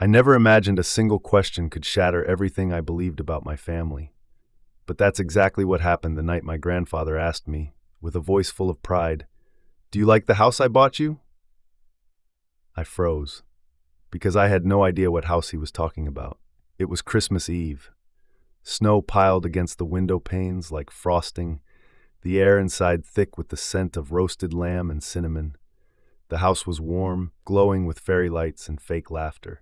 I never imagined a single question could shatter everything I believed about my family. But that's exactly what happened the night my grandfather asked me, with a voice full of pride, "Do you like the house I bought you?" I froze, because I had no idea what house he was talking about. It was Christmas Eve. Snow piled against the window panes like frosting, the air inside thick with the scent of roasted lamb and cinnamon. The house was warm, glowing with fairy lights and fake laughter.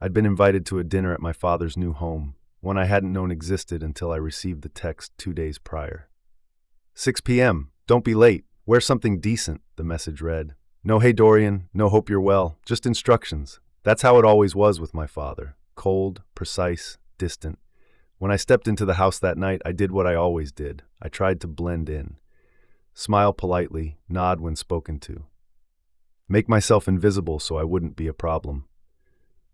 I'd been invited to a dinner at my father's new home, one I hadn't known existed until I received the text 2 days prior. 6 p.m. Don't be late. Wear something decent, the message read. No, hey Dorian, no, hope you're well. Just instructions. That's how it always was with my father. Cold, precise, distant. When I stepped into the house that night, I did what I always did. I tried to blend in. Smile politely, nod when spoken to. Make myself invisible so I wouldn't be a problem.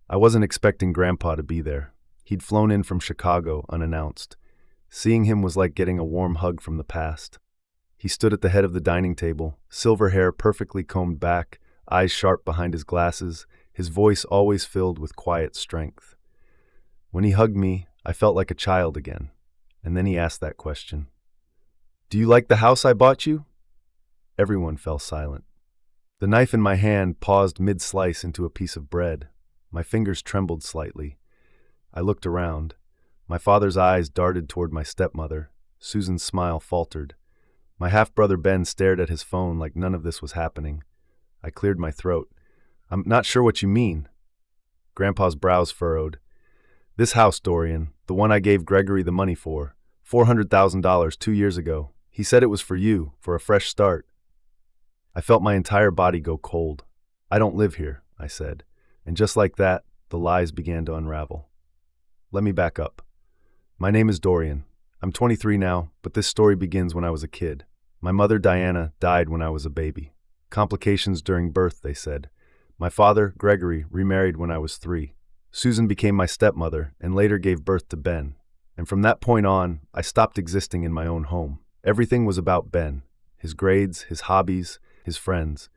I wasn't expecting Grandpa to be there. He'd flown in from Chicago unannounced. Seeing him was like getting a warm hug from the past. He stood at the head of the dining table, silver hair perfectly combed back, eyes sharp behind his glasses, his voice always filled with quiet strength. When he hugged me, I felt like a child again. And then he asked that question. "Do you like the house I bought you?" Everyone fell silent. The knife in my hand paused mid-slice into a piece of bread. My fingers trembled slightly. I looked around. My father's eyes darted toward my stepmother. Susan's smile faltered. My half-brother Ben stared at his phone like none of this was happening. I cleared my throat. "I'm not sure what you mean." Grandpa's brows furrowed. "This house, Dorian, the one I gave Gregory the money for, $400,000 2 years ago. He said it was for you, for a fresh start." I felt my entire body go cold. "I don't live here," I said. And just like that, the lies began to unravel. Let me back up. My name is Dorian. I'm 23 now, but this story begins when I was a kid. My mother, Diana, died when I was a baby. Complications during birth, they said. My father, Gregory, remarried when I was 3. Susan became my stepmother and later gave birth to Ben. And from that point on, I stopped existing in my own home. Everything was about Ben, his grades, his hobbies, his friends.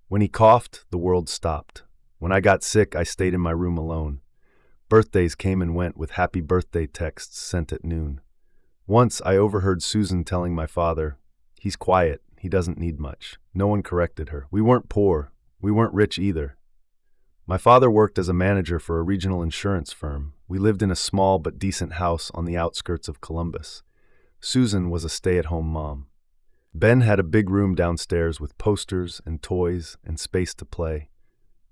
When he coughed, the world stopped. When I got sick, I stayed in my room alone. Birthdays came and went with happy birthday texts sent at noon. Once I overheard Susan telling my father, "He's quiet, he doesn't need much." No one corrected her. We weren't poor. We weren't rich either. My father worked as a manager for a regional insurance firm. We lived in a small but decent house on the outskirts of Columbus. Susan was a stay-at-home mom. Ben had a big room downstairs with posters and toys and space to play.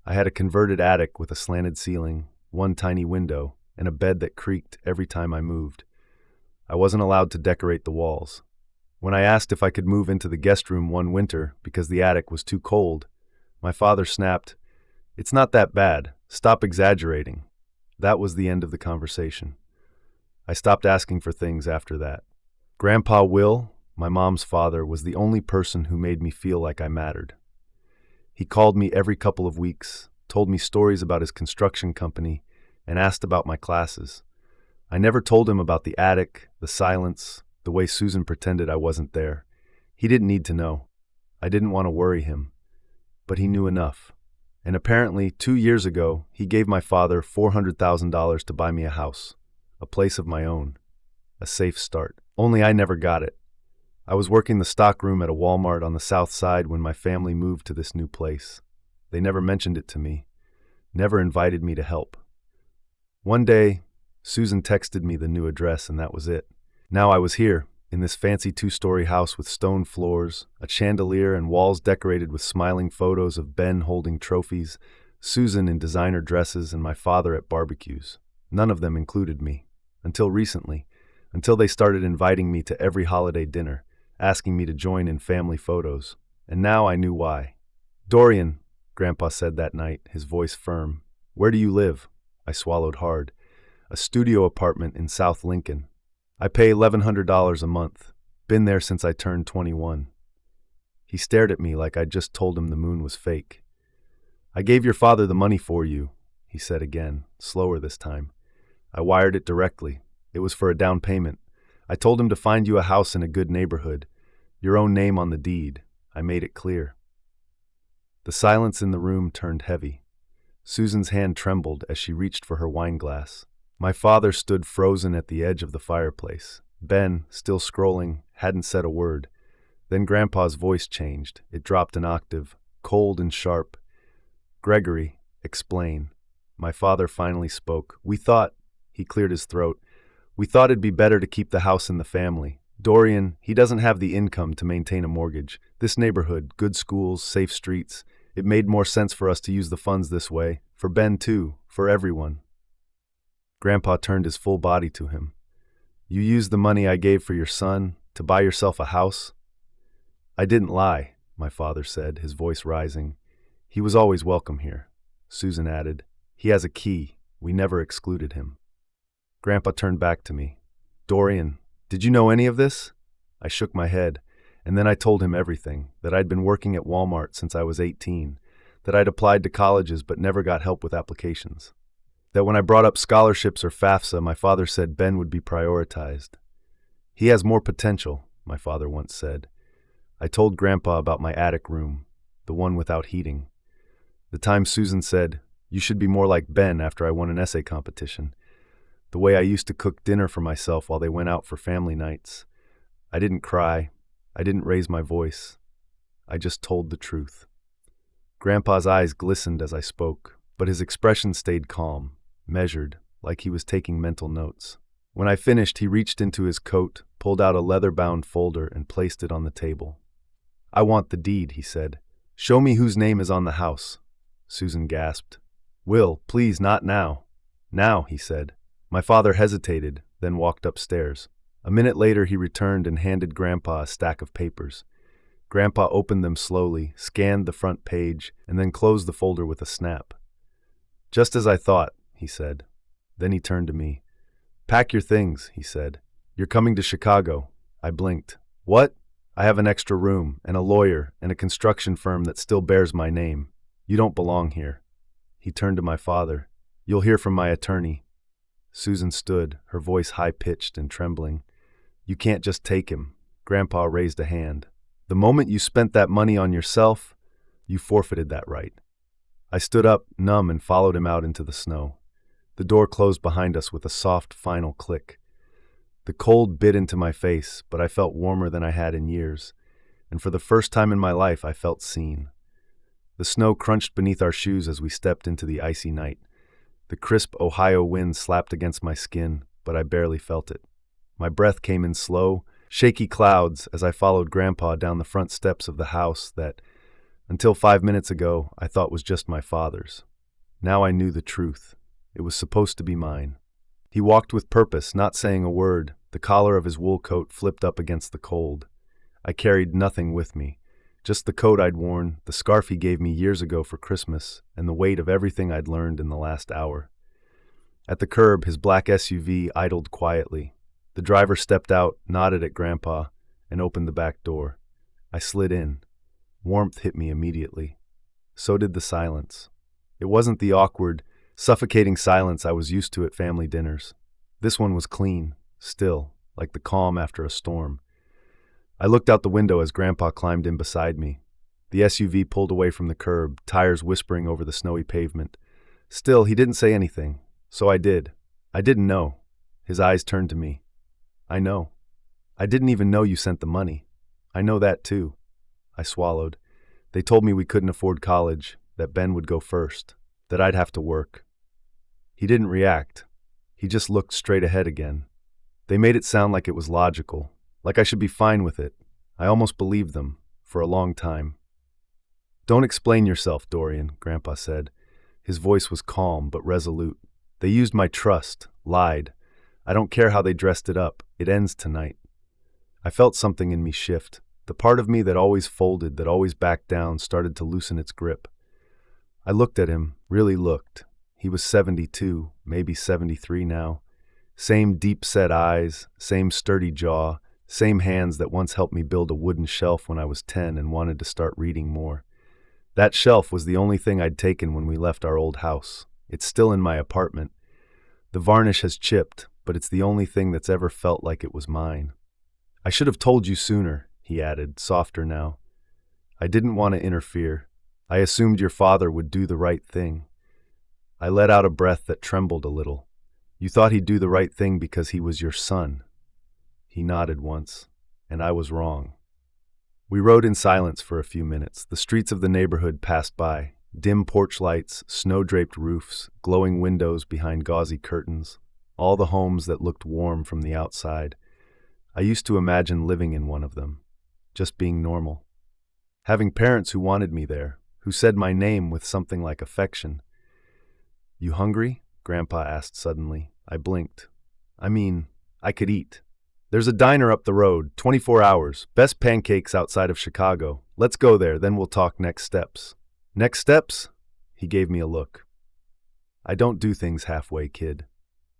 I had a converted attic with a slanted ceiling, one tiny window, and a bed that creaked every time I moved. I wasn't allowed to decorate the walls. When I asked if I could move into the guest room one winter because the attic was too cold, my father snapped, "It's not that bad. Stop exaggerating." That was the end of the conversation. I stopped asking for things after that. Grandpa Will, my mom's father, was the only person who made me feel like I mattered. He called me every couple of weeks, told me stories about his construction company, and asked about my classes. I never told him about the attic, the silence, the way Susan pretended I wasn't there. He didn't need to know. I didn't want to worry him. But he knew enough. And apparently, 2 years ago, he gave my father $400,000 to buy me a house, a place of my own, a safe start. Only I never got it. I was working the stockroom at a Walmart on the south side when my family moved to this new place. They never mentioned it to me, never invited me to help. One day, Susan texted me the new address, and that was it. Now I was here, in this fancy 2-story house with stone floors, a chandelier, and walls decorated with smiling photos of Ben holding trophies, Susan in designer dresses, and my father at barbecues. None of them included me. Until recently. Until they started inviting me to every holiday dinner, asking me to join in family photos. And now I knew why. "Dorian," Grandpa said that night, his voice firm. "Where do you live?" I swallowed hard. "A studio apartment in South Lincoln. I pay $1,100 a month. Been there since I turned 21. He stared at me like I'd just told him the moon was fake. "I gave your father the money for you," he said again, slower this time. "I wired it directly. It was for a down payment. I told him to find you a house in a good neighborhood. Your own name on the deed. I made it clear." The silence in the room turned heavy. Susan's hand trembled as she reached for her wine glass. My father stood frozen at the edge of the fireplace. Ben, still scrolling, hadn't said a word. Then Grandpa's voice changed. It dropped an octave, cold and sharp. "Gregory, explain." My father finally spoke. He cleared his throat, "We thought it'd be better to keep the house in the family. Dorian, he doesn't have the income to maintain a mortgage. This neighborhood, good schools, safe streets. It made more sense for us to use the funds this way. For Ben too, for everyone." Grandpa turned his full body to him. "You used the money I gave for your son to buy yourself a house?" "I didn't lie," my father said, his voice rising. "He was always welcome here." Susan added, "He has a key. We never excluded him." Grandpa turned back to me. "Dorian, did you know any of this?" I shook my head, and then I told him everything, that I'd been working at Walmart since I was 18, that I'd applied to colleges but never got help with applications, that when I brought up scholarships or FAFSA, my father said Ben would be prioritized. "He has more potential," my father once said. I told Grandpa about my attic room, the one without heating. The time Susan said, "You should be more like Ben," after I won an essay competition. The way I used to cook dinner for myself while they went out for family nights. I didn't cry. I didn't raise my voice. I just told the truth. Grandpa's eyes glistened as I spoke, but his expression stayed calm, measured, like he was taking mental notes. When I finished, he reached into his coat, pulled out a leather-bound folder, and placed it on the table. "I want the deed," he said. "Show me whose name is on the house." Susan gasped. "Will, please, not now." "Now," he said. My father hesitated, then walked upstairs. A minute later, he returned and handed Grandpa a stack of papers. Grandpa opened them slowly, scanned the front page, and then closed the folder with a snap. "Just as I thought," he said. Then he turned to me. "Pack your things," he said. "You're coming to Chicago." I blinked. "What?" "I have an extra room, and a lawyer, and a construction firm that still bears my name. You don't belong here." He turned to my father. "You'll hear from my attorney." Susan stood, her voice high-pitched and trembling. "You can't just take him." Grandpa raised a hand. "The moment you spent that money on yourself, you forfeited that right." I stood up, numb, and followed him out into the snow. The door closed behind us with a soft, final click. The cold bit into my face, but I felt warmer than I had in years, and for the first time in my life I felt seen. The snow crunched beneath our shoes as we stepped into the icy night. The crisp Ohio wind slapped against my skin, but I barely felt it. My breath came in slow, shaky clouds as I followed Grandpa down the front steps of the house that, until 5 minutes ago, I thought was just my father's. Now I knew the truth. It was supposed to be mine. He walked with purpose, not saying a word, the collar of his wool coat flipped up against the cold. I carried nothing with me, just the coat I'd worn, the scarf he gave me years ago for Christmas, and the weight of everything I'd learned in the last hour. At the curb, his black SUV idled quietly. The driver stepped out, nodded at Grandpa, and opened the back door. I slid in. Warmth hit me immediately. So did the silence. It wasn't the awkward, suffocating silence I was used to at family dinners. This one was clean, still, like the calm after a storm. I looked out the window as Grandpa climbed in beside me. The SUV pulled away from the curb, tires whispering over the snowy pavement. Still, he didn't say anything, so I did. I didn't know. His eyes turned to me. "I know. I didn't even know you sent the money. I know that too." I swallowed. "They told me we couldn't afford college, that Ben would go first, that I'd have to work." He didn't react. He just looked straight ahead again. They made it sound like it was logical, like I should be fine with it. I almost believed them, for a long time. "Don't explain yourself, Dorian," Grandpa said. His voice was calm but resolute. "They used my trust, lied. I don't care how they dressed it up. It ends tonight." I felt something in me shift. The part of me that always folded, that always backed down, started to loosen its grip. I looked at him, really looked. He was 72, maybe 73 now. Same deep-set eyes, same sturdy jaw, same hands that once helped me build a wooden shelf when I was 10 and wanted to start reading more. That shelf was the only thing I'd taken when we left our old house. It's still in my apartment. The varnish has chipped, but it's the only thing that's ever felt like it was mine. "I should have told you sooner," he added, softer now. "I didn't want to interfere. I assumed your father would do the right thing. I let out a breath that trembled a little. You thought he'd do the right thing because he was your son. He nodded once, and I was wrong. We rode in silence for a few minutes. The streets of the neighborhood passed by. Dim porch lights, snow-draped roofs, glowing windows behind gauzy curtains. All the homes that looked warm from the outside. I used to imagine living in one of them. Just being normal. Having parents who wanted me there, who said my name with something like affection. "You hungry?" Grandpa asked suddenly. I blinked. I could eat. "There's a diner up the road, 24 hours, best pancakes outside of Chicago. Let's go there, then we'll talk next steps." "Next steps?" He gave me a look. "I don't do things halfway, kid."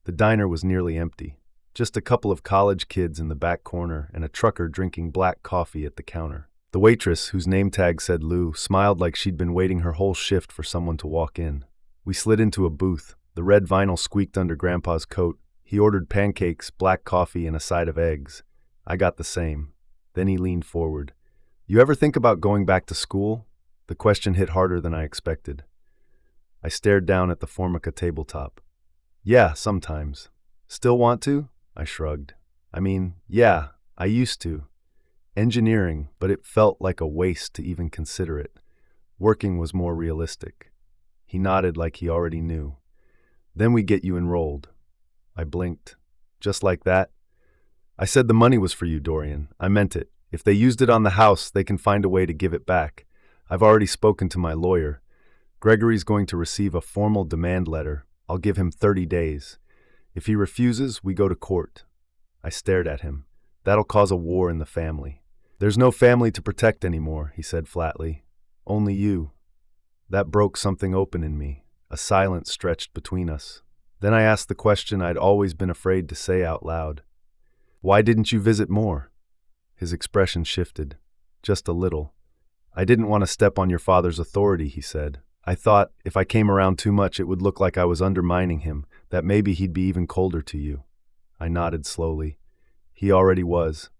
The diner was nearly empty. Just a couple of college kids in the back corner and a trucker drinking black coffee at the counter. The waitress, whose name tag said Lou, smiled like she'd been waiting her whole shift for someone to walk in. We slid into a booth. The red vinyl squeaked under Grandpa's coat. He ordered pancakes, black coffee, and a side of eggs. I got the same. Then he leaned forward. "You ever think about going back to school?" The question hit harder than I expected. I stared down at the Formica tabletop. "Yeah, sometimes." "Still want to?" I shrugged. Yeah, I used to. Engineering, but it felt like a waste to even consider it. Working was more realistic. He nodded like he already knew. "Then we get you enrolled." I blinked. "Just like that?" "I said the money was for you, Dorian. I meant it. If they used it on the house, they can find a way to give it back. I've already spoken to my lawyer. Gregory's going to receive a formal demand letter. I'll give him 30 days. If he refuses, we go to court." I stared at him. "That'll cause a war in the family." "There's no family to protect anymore," he said flatly. "Only you." That broke something open in me. A silence stretched between us. Then I asked the question I'd always been afraid to say out loud. "Why didn't you visit more?" His expression shifted. Just a little. "I didn't want to step on your father's authority," he said. "I thought if I came around too much it would look like I was undermining him, that maybe he'd be even colder to you." I nodded slowly. "He already was."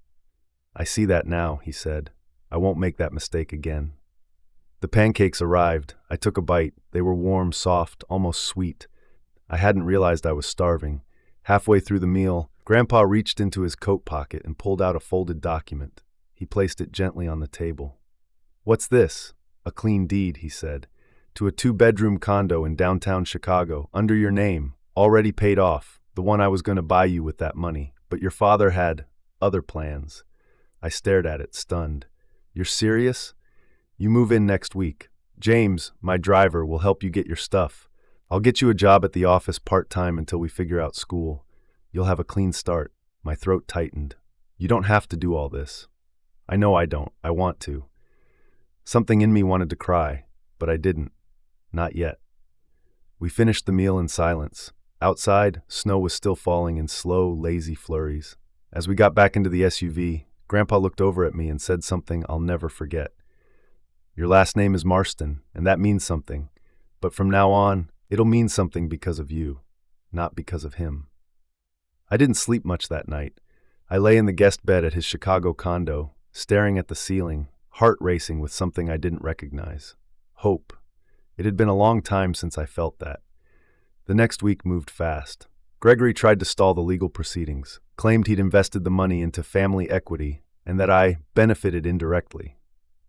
"I see that now," he said. "I won't make that mistake again." The pancakes arrived. I took a bite. They were warm, soft, almost sweet. I hadn't realized I was starving. Halfway through the meal, Grandpa reached into his coat pocket and pulled out a folded document. He placed it gently on the table. "What's this?" "A clean deed," he said. "To a 2-bedroom condo in downtown Chicago, under your name, already paid off, the one I was going to buy you with that money. But your father had other plans." I stared at it, stunned. "You're serious?" "You move in next week. James, my driver, will help you get your stuff. I'll get you a job at the office part-time until we figure out school. You'll have a clean start." My throat tightened. "You don't have to do all this." "I know I don't. I want to." Something in me wanted to cry, but I didn't. Not yet. We finished the meal in silence. Outside, snow was still falling in slow, lazy flurries. As we got back into the SUV, Grandpa looked over at me and said something I'll never forget. "Your last name is Marston, and that means something. But from now on, it'll mean something because of you, not because of him." I didn't sleep much that night. I lay in the guest bed at his Chicago condo, staring at the ceiling, heart racing with something I didn't recognize. Hope. It had been a long time since I felt that. The next week moved fast. Gregory tried to stall the legal proceedings, claimed he'd invested the money into family equity, and that I benefited indirectly.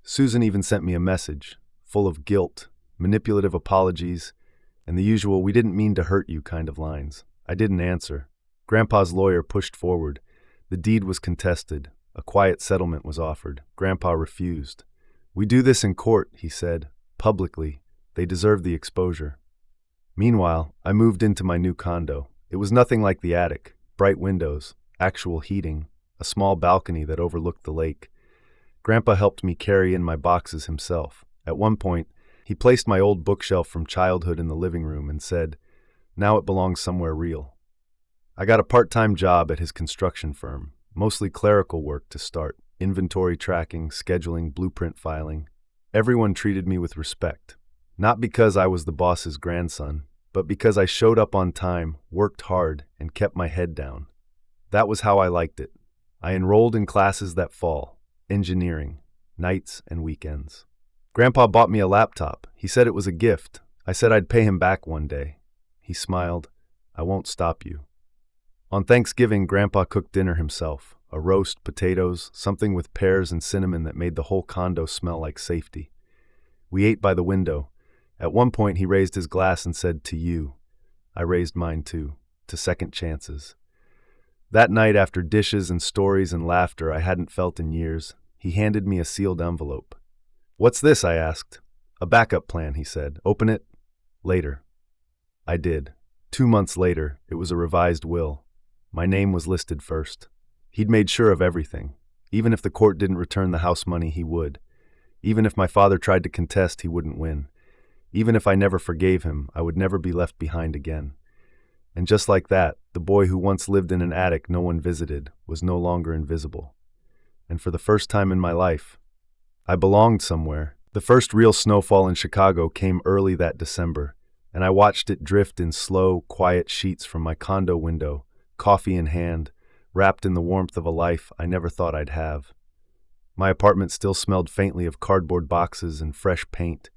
Susan even sent me a message, full of guilt, manipulative apologies, and the usual "we didn't mean to hurt you" kind of lines. I didn't answer. Grandpa's lawyer pushed forward. The deed was contested. A quiet settlement was offered. Grandpa refused. "We do this in court," he said, publicly. "They deserve the exposure." Meanwhile, I moved into my new condo. It was nothing like the attic. Bright windows, actual heating, a small balcony that overlooked the lake. Grandpa helped me carry in my boxes himself. At one point, he placed my old bookshelf from childhood in the living room and said, "Now it belongs somewhere real." I got a part-time job at his construction firm, mostly clerical work to start, inventory tracking, scheduling, blueprint filing. Everyone treated me with respect, not because I was the boss's grandson, but because I showed up on time, worked hard, and kept my head down. That was how I liked it. I enrolled in classes that fall, engineering, nights and weekends. Grandpa bought me a laptop. He said it was a gift. I said I'd pay him back one day. He smiled. I won't stop you. On Thanksgiving, Grandpa cooked dinner himself. A roast, potatoes, something with pears and cinnamon that made the whole condo smell like safety. We ate by the window. At one point, he raised his glass and said, "To you." I raised mine too, to second chances. That night, after dishes and stories and laughter I hadn't felt in years, he handed me a sealed envelope. "What's this?" I asked. "A backup plan," he said. "Open it later." I did. 2 months later, it was a revised will. My name was listed first. He'd made sure of everything. Even if the court didn't return the house money, he would. Even if my father tried to contest, he wouldn't win. Even if I never forgave him, I would never be left behind again. And just like that, the boy who once lived in an attic no one visited was no longer invisible. And for the first time in my life, I belonged somewhere. The first real snowfall in Chicago came early that December, and I watched it drift in slow, quiet sheets from my condo window, coffee in hand, wrapped in the warmth of a life I never thought I'd have. My apartment still smelled faintly of cardboard boxes and fresh paint,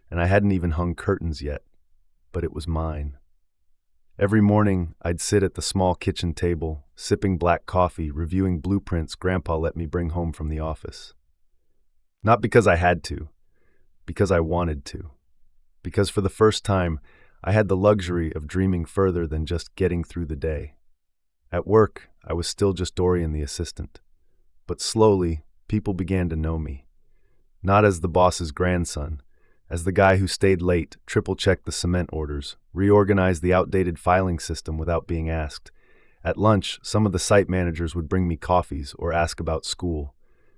and I hadn't even hung curtains yet, but it was mine. Every morning, I'd sit at the small kitchen table, sipping black coffee, reviewing blueprints Grandpa let me bring home from the office. Not because I had to, because I wanted to. Because for the first time, I had the luxury of dreaming further than just getting through the day. At work, I was still just Dorian the assistant. But slowly, people began to know me. Not as the boss's grandson, as the guy who stayed late, triple-checked the cement orders, reorganized the outdated filing system without being asked. At lunch, some of the site managers would bring me coffees or ask about school.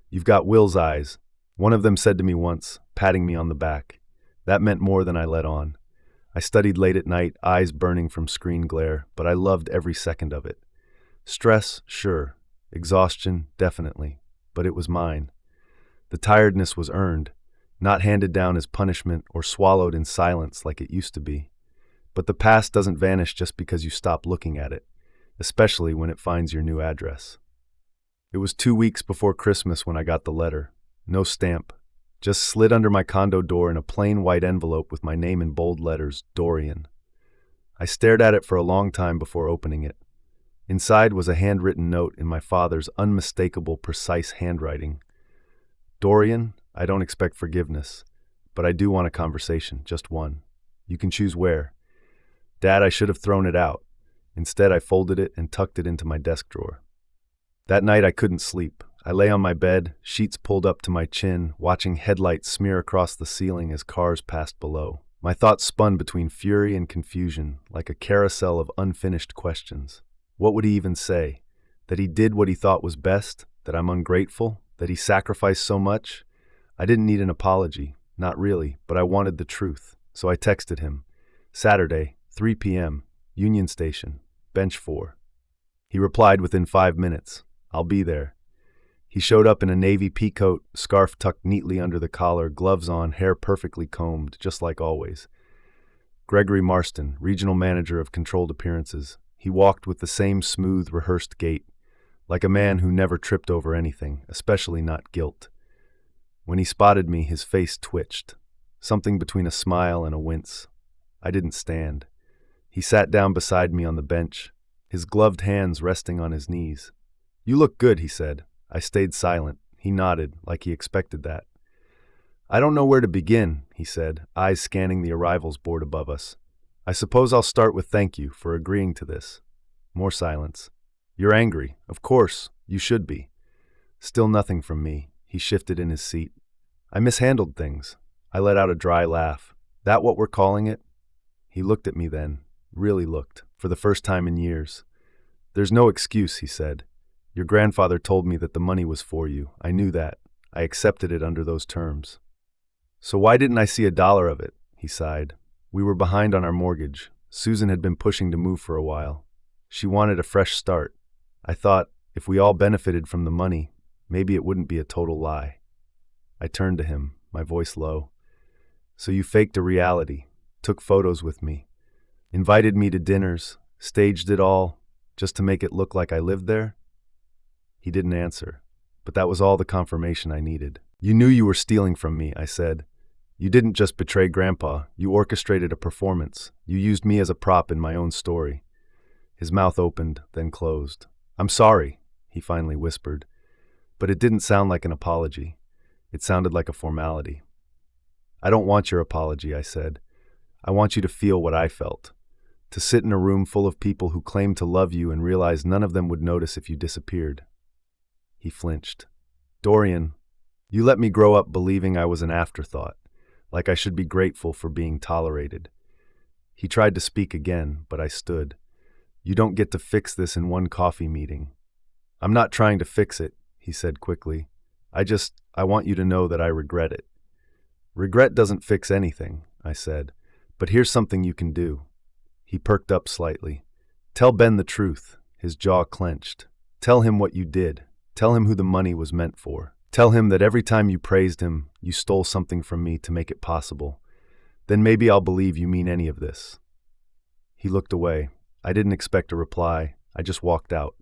"You've got Will's eyes," one of them said to me once, patting me on the back. That meant more than I let on. I studied late at night, eyes burning from screen glare, but I loved every second of it. Stress, sure. Exhaustion, definitely. But it was mine. The tiredness was earned, not handed down as punishment or swallowed in silence like it used to be. But the past doesn't vanish just because you stop looking at it, especially when it finds your new address. It was 2 weeks before Christmas when I got the letter. No stamp. Just slid under my condo door in a plain white envelope with my name in bold letters, Dorian. I stared at it for a long time before opening it. Inside was a handwritten note in my father's unmistakable, precise handwriting. "Dorian, I don't expect forgiveness, but I do want a conversation, just one. You can choose where." Dad, I should have thrown it out. Instead, I folded it and tucked it into my desk drawer. That night, I couldn't sleep. I lay on my bed, sheets pulled up to my chin, watching headlights smear across the ceiling as cars passed below. My thoughts spun between fury and confusion, like a carousel of unfinished questions. What would he even say? That he did what he thought was best? That I'm ungrateful? That he sacrificed so much? I didn't need an apology, not really, but I wanted the truth. So I texted him. Saturday, 3 p.m., Union Station, Bench 4. He replied within 5 minutes. "I'll be there." He showed up in a navy peacoat, scarf tucked neatly under the collar, gloves on, hair perfectly combed, just like always. Gregory Marston, regional manager of controlled appearances. He walked with the same smooth, rehearsed gait, like a man who never tripped over anything, especially not guilt. When he spotted me, his face twitched, something between a smile and a wince. I didn't stand. He sat down beside me on the bench, his gloved hands resting on his knees. "You look good," he said. I stayed silent. He nodded, like he expected that. "I don't know where to begin," he said, eyes scanning the arrivals board above us. "I suppose I'll start with thank you for agreeing to this." More silence. "You're angry. Of course. You should be." Still nothing from me. He shifted in his seat. "I mishandled things." I let out a dry laugh. "That what we're calling it?" He looked at me then, really looked, for the first time in years. "There's no excuse," he said. "Your grandfather told me that the money was for you. I knew that. I accepted it under those terms." "So why didn't I see $1 of it?" He sighed. "We were behind on our mortgage. Susan had been pushing to move for a while. She wanted a fresh start. I thought, if we all benefited from the money, maybe it wouldn't be a total lie." I turned to him, my voice low. "So you faked a reality, took photos with me, invited me to dinners, staged it all, just to make it look like I lived there?" He didn't answer, but that was all the confirmation I needed. "You knew you were stealing from me," I said. You didn't just betray Grandpa, you orchestrated a performance. You used me as a prop in my own story. His mouth opened, then closed. I'm sorry, he finally whispered. But it didn't sound like an apology. It sounded like a formality. I don't want your apology, I said. I want you to feel what I felt. To sit in a room full of people who claimed to love you and realize none of them would notice if you disappeared. He flinched. Dorian, you let me grow up believing I was an afterthought, like I should be grateful for being tolerated. He tried to speak again, but I stood. You don't get to fix this in one coffee meeting. I'm not trying to fix it, he said quickly. I want you to know that I regret it. Regret doesn't fix anything, I said, but here's something you can do. He perked up slightly. Tell Ben the truth. His jaw clenched. Tell him what you did. Tell him who the money was meant for. Tell him that every time you praised him, you stole something from me to make it possible. Then maybe I'll believe you mean any of this. He looked away. I didn't expect a reply. I just walked out.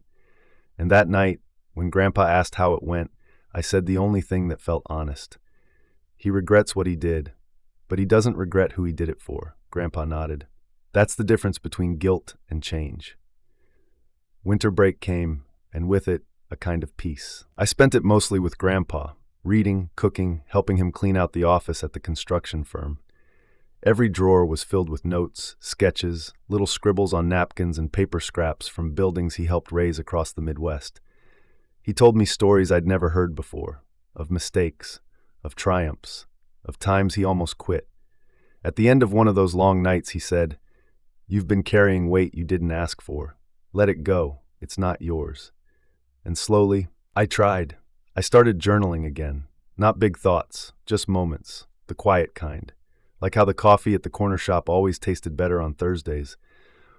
And that night, when Grandpa asked how it went, I said the only thing that felt honest. He regrets what he did, but he doesn't regret who he did it for. Grandpa nodded. That's the difference between guilt and change. Winter break came, and with it, a kind of peace. I spent it mostly with Grandpa, reading, cooking, helping him clean out the office at the construction firm. Every drawer was filled with notes, sketches, little scribbles on napkins and paper scraps from buildings he helped raise across the Midwest. He told me stories I'd never heard before, of mistakes, of triumphs, of times he almost quit. At the end of one of those long nights, he said, "You've been carrying weight you didn't ask for. Let it go. It's not yours." And slowly, I tried. I started journaling again. Not big thoughts, just moments, the quiet kind. Like how the coffee at the corner shop always tasted better on Thursdays,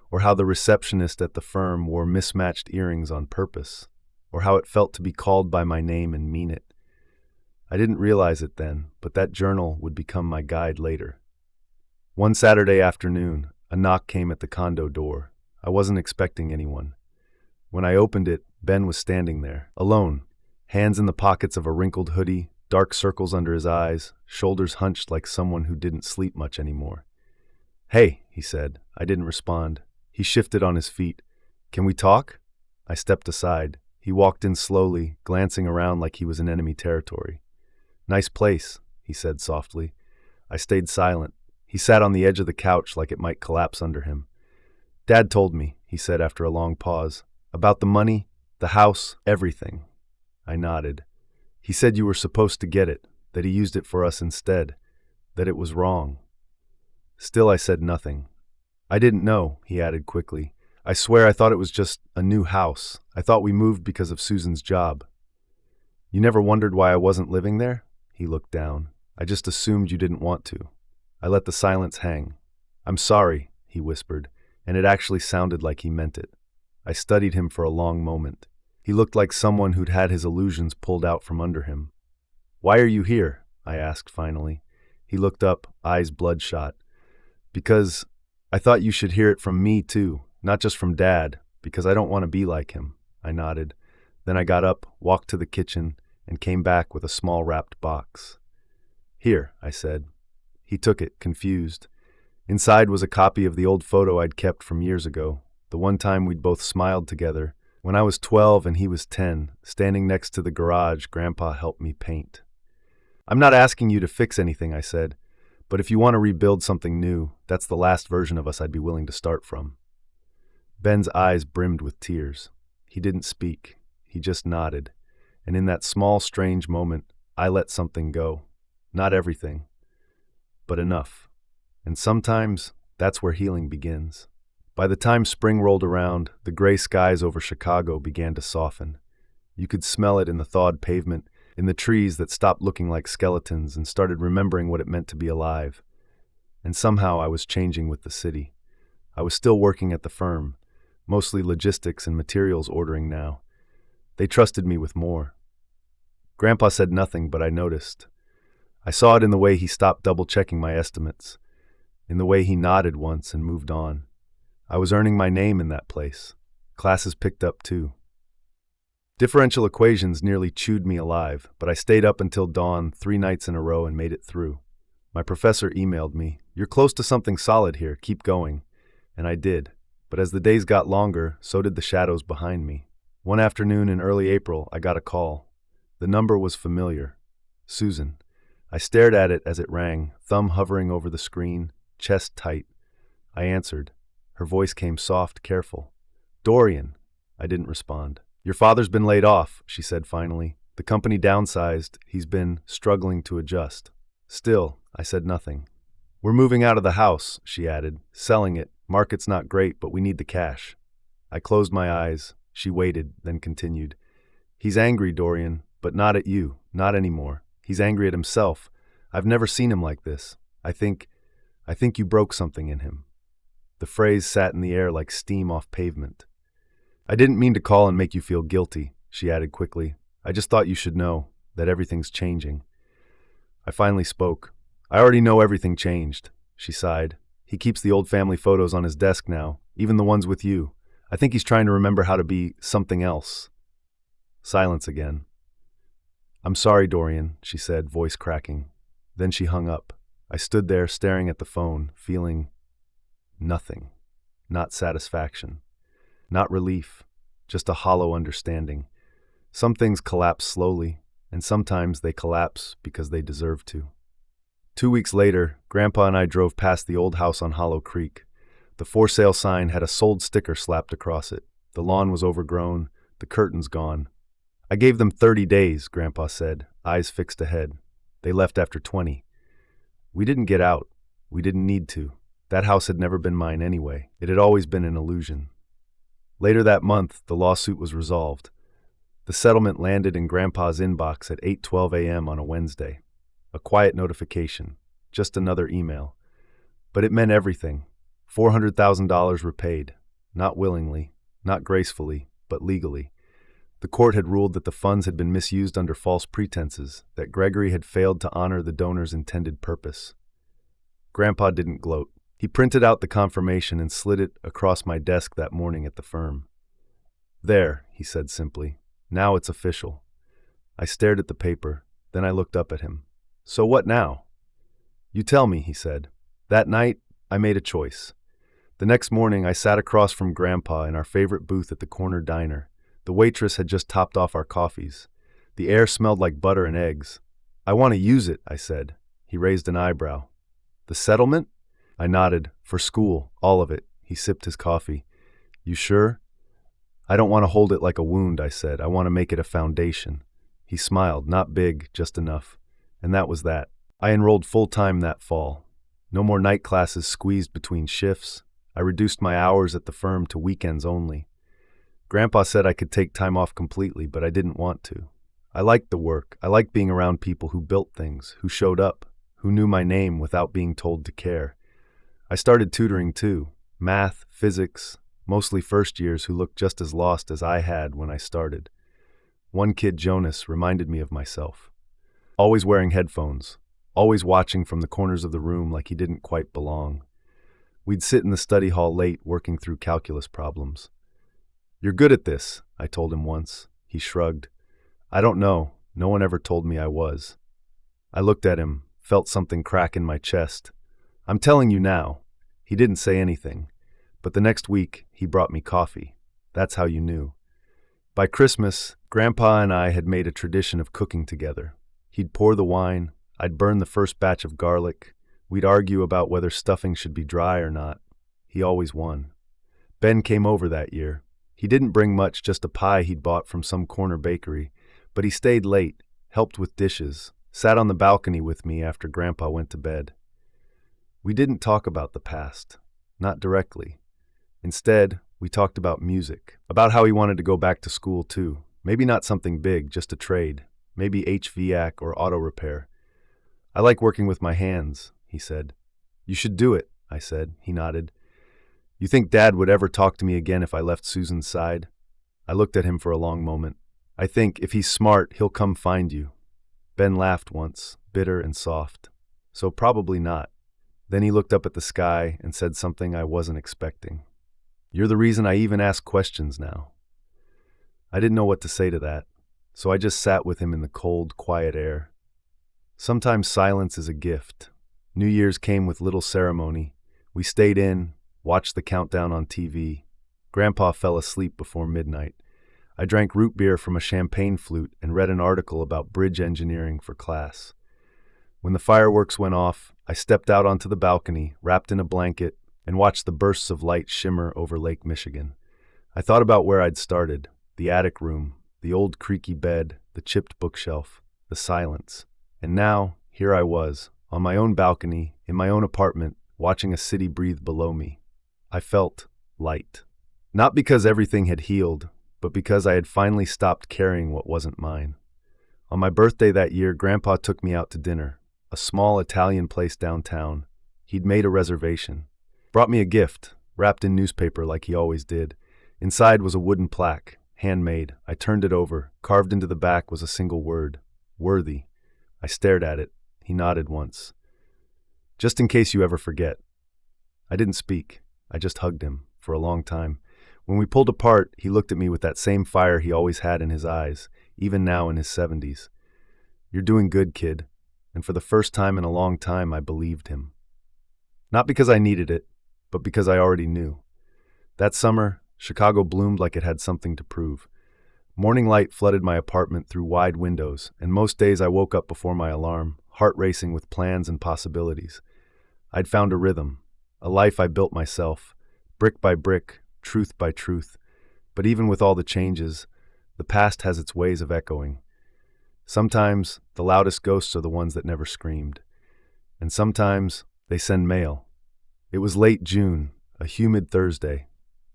or how the receptionist at the firm wore mismatched earrings on purpose, or how it felt to be called by my name and mean it. I didn't realize it then, but that journal would become my guide later. One Saturday afternoon, a knock came at the condo door. I wasn't expecting anyone. When I opened it, Ben was standing there, alone, hands in the pockets of a wrinkled hoodie, dark circles under his eyes, shoulders hunched like someone who didn't sleep much anymore. "Hey," he said. I didn't respond. He shifted on his feet. "Can we talk?" I stepped aside. He walked in slowly, glancing around like he was in enemy territory. "Nice place," he said softly. I stayed silent. He sat on the edge of the couch like it might collapse under him. "Dad told me," he said after a long pause, "about the money, the house, everything." I nodded. "He said you were supposed to get it, that he used it for us instead, that it was wrong." Still I said nothing. "I didn't know," he added quickly. "I swear I thought it was just a new house. I thought we moved because of Susan's job." "You never wondered why I wasn't living there?" He looked down. "I just assumed you didn't want to." I let the silence hang. "I'm sorry," he whispered, and it actually sounded like he meant it. I studied him for a long moment. He looked like someone who'd had his illusions pulled out from under him. "Why are you here?" I asked finally. He looked up, eyes bloodshot. "Because I thought you should hear it from me too, not just from Dad, because I don't want to be like him." I nodded. Then I got up, walked to the kitchen, and came back with a small wrapped box. "Here," I said. He took it, confused. Inside was a copy of the old photo I'd kept from years ago, the one time we'd both smiled together, when I was 12 and he was 10, standing next to the garage Grandpa helped me paint. "I'm not asking you to fix anything," I said, "but if you want to rebuild something new, that's the last version of us I'd be willing to start from." Ben's eyes brimmed with tears. He didn't speak. He just nodded. And in that small, strange moment, I let something go. Not everything, but enough. And sometimes, that's where healing begins. By the time spring rolled around, the gray skies over Chicago began to soften. You could smell it in the thawed pavement, in the trees that stopped looking like skeletons and started remembering what it meant to be alive. And somehow I was changing with the city. I was still working at the firm, mostly logistics and materials ordering now. They trusted me with more. Grandpa said nothing, but I noticed. I saw it in the way he stopped double-checking my estimates, in the way he nodded once and moved on. I was earning my name in that place. Classes picked up too. Differential equations nearly chewed me alive, but I stayed up until dawn 3 nights in a row and made it through. My professor emailed me, "You're close to something solid here, keep going." And I did. But as the days got longer, so did the shadows behind me. One afternoon in early April, I got a call. The number was familiar. Susan. I stared at it as it rang, thumb hovering over the screen, chest tight. I answered. Her voice came soft, careful. "Dorian." I didn't respond. "Your father's been laid off," she said finally. "The company downsized. He's been struggling to adjust." Still, I said nothing. "We're moving out of the house," she added. "Selling it. Market's not great, but we need the cash." I closed my eyes. She waited, then continued. "He's angry, Dorian, but not at you. Not anymore. He's angry at himself. I've never seen him like this. I think you broke something in him." The phrase sat in the air like steam off pavement. "I didn't mean to call and make you feel guilty," she added quickly. "I just thought you should know that everything's changing." I finally spoke. "I already know everything changed," she sighed. "He keeps the old family photos on his desk now, even the ones with you. I think he's trying to remember how to be something else." Silence again. "I'm sorry, Dorian," she said, voice cracking. Then she hung up. I stood there staring at the phone, feeling nothing. Not satisfaction. Not relief. Just a hollow understanding. Some things collapse slowly, and sometimes they collapse because they deserve to. 2 weeks later, Grandpa and I drove past the old house on Hollow Creek. The for sale sign had a sold sticker slapped across it. The lawn was overgrown, the curtains gone. "I gave them 30 days, Grandpa said, eyes fixed ahead. They left after 20. We didn't get out. We didn't need to. That house had never been mine anyway. It had always been an illusion." Later that month, the lawsuit was resolved. The settlement landed in Grandpa's inbox at 8:12 a.m. on a Wednesday. A quiet notification. Just another email. But it meant everything. $400,000 repaid. Not willingly, not gracefully, but legally. The court had ruled that the funds had been misused under false pretenses, that Gregory had failed to honor the donor's intended purpose. Grandpa didn't gloat. He printed out the confirmation and slid it across my desk that morning at the firm. "There," he said simply. "Now it's official." I stared at the paper, then I looked up at him. "So what now?" "You tell me," he said. That night, I made a choice. The next morning, I sat across from Grandpa in our favorite booth at the corner diner. The waitress had just topped off our coffees. The air smelled like butter and eggs. "I want to use it," I said. He raised an eyebrow. "The settlement?" I nodded. "For school, all of it." He sipped his coffee. "You sure?" "I don't want to hold it like a wound," I said. "I want to make it a foundation." He smiled, not big, just enough. And that was that. I enrolled full-time that fall. No more night classes squeezed between shifts. I reduced my hours at the firm to weekends only. Grandpa said I could take time off completely, but I didn't want to. I liked the work. I liked being around people who built things, who showed up, who knew my name without being told to care. I started tutoring too. Math, physics, mostly first years who looked just as lost as I had when I started. One kid, Jonas, reminded me of myself. Always wearing headphones, always watching from the corners of the room like he didn't quite belong. We'd sit in the study hall late working through calculus problems. "You're good at this," I told him once. He shrugged. "I don't know. No one ever told me I was." I looked at him, felt something crack in my chest. "I'm telling you now." He didn't say anything. But the next week, he brought me coffee. That's how you knew. By Christmas, Grandpa and I had made a tradition of cooking together. He'd pour the wine. I'd burn the first batch of garlic. We'd argue about whether stuffing should be dry or not. He always won. Ben came over that year. He didn't bring much, just a pie he'd bought from some corner bakery, but he stayed late, helped with dishes, sat on the balcony with me after Grandpa went to bed. We didn't talk about the past, not directly. Instead, we talked about music, about how he wanted to go back to school too. Maybe not something big, just a trade, maybe HVAC or auto repair. "I like working with my hands," he said. "You should do it," I said. He nodded. "You think Dad would ever talk to me again if I left Susan's side?" I looked at him for a long moment. "I think if he's smart, he'll come find you." Ben laughed once, bitter and soft. "So probably not." Then he looked up at the sky and said something I wasn't expecting. "You're the reason I even ask questions now." I didn't know what to say to that, so I just sat with him in the cold, quiet air. Sometimes silence is a gift. New Year's came with little ceremony. We stayed in, watched the countdown on TV. Grandpa fell asleep before midnight. I drank root beer from a champagne flute and read an article about bridge engineering for class. When the fireworks went off, I stepped out onto the balcony, wrapped in a blanket, and watched the bursts of light shimmer over Lake Michigan. I thought about where I'd started, the attic room, the old creaky bed, the chipped bookshelf, the silence. And now, here I was, on my own balcony, in my own apartment, watching a city breathe below me. I felt light. Not because everything had healed, but because I had finally stopped carrying what wasn't mine. On my birthday that year, Grandpa took me out to dinner, a small Italian place downtown. He'd made a reservation. Brought me a gift, wrapped in newspaper like he always did. Inside was a wooden plaque, handmade. I turned it over. Carved into the back was a single word, worthy. I stared at it. He nodded once. Just in case you ever forget. I didn't speak. I just hugged him for a long time. When we pulled apart, he looked at me with that same fire he always had in his eyes, even now in his 70s. You're doing good, kid. And for the first time in a long time, I believed him. Not because I needed it, but because I already knew. That summer, Chicago bloomed like it had something to prove. Morning light flooded my apartment through wide windows, and most days I woke up before my alarm, heart racing with plans and possibilities. I'd found a rhythm, a life I built myself, brick by brick, truth by truth. But even with all the changes, the past has its ways of echoing. Sometimes the loudest ghosts are the ones that never screamed. And sometimes they send mail. It was late June, a humid Thursday.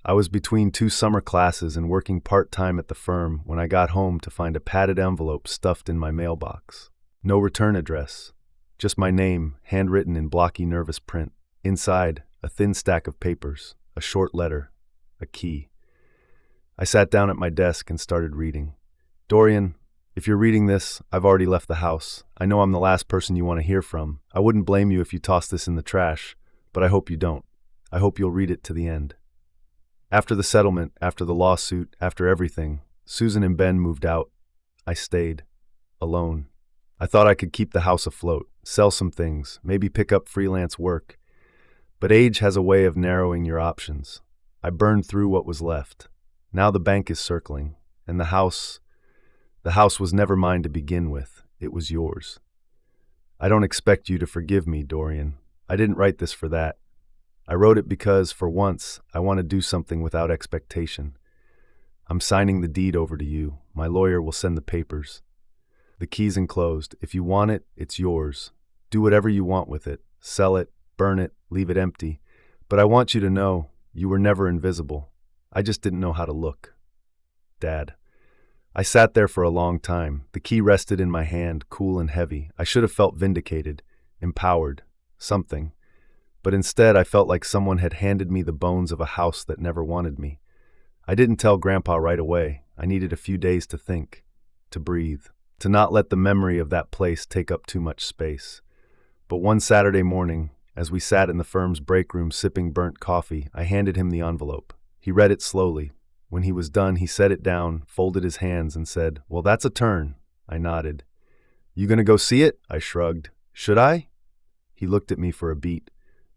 I was between 2 summer classes and working part-time at the firm when I got home to find a padded envelope stuffed in my mailbox. No return address, just my name, handwritten in blocky, nervous print. Inside, a thin stack of papers, a short letter, a key. I sat down at my desk and started reading. Dorian, if you're reading this, I've already left the house. I know I'm the last person you want to hear from. I wouldn't blame you if you toss this in the trash, but I hope you don't. I hope you'll read it to the end. After the settlement, after the lawsuit, after everything, Susan and Ben moved out. I stayed. Alone. I thought I could keep the house afloat, sell some things, maybe pick up freelance work. But age has a way of narrowing your options. I burned through what was left. Now the bank is circling, and the house was never mine to begin with. It was yours. I don't expect you to forgive me, Dorian. I didn't write this for that. I wrote it because, for once, I want to do something without expectation. I'm signing the deed over to you. My lawyer will send the papers. The key's enclosed. If you want it, it's yours. Do whatever you want with it. Sell it, burn it, leave it empty. But I want you to know you were never invisible. I just didn't know how to look. Dad. I sat there for a long time. The key rested in my hand, cool and heavy. I should have felt vindicated, empowered, something. But instead, I felt like someone had handed me the bones of a house that never wanted me. I didn't tell Grandpa right away. I needed a few days to think, to breathe, to not let the memory of that place take up too much space. But one Saturday morning, as we sat in the firm's break room sipping burnt coffee, I handed him the envelope. He read it slowly. When he was done, he set it down, folded his hands, and said, "Well, that's a turn." I nodded. "You gonna go see it?" I shrugged. "Should I?" He looked at me for a beat.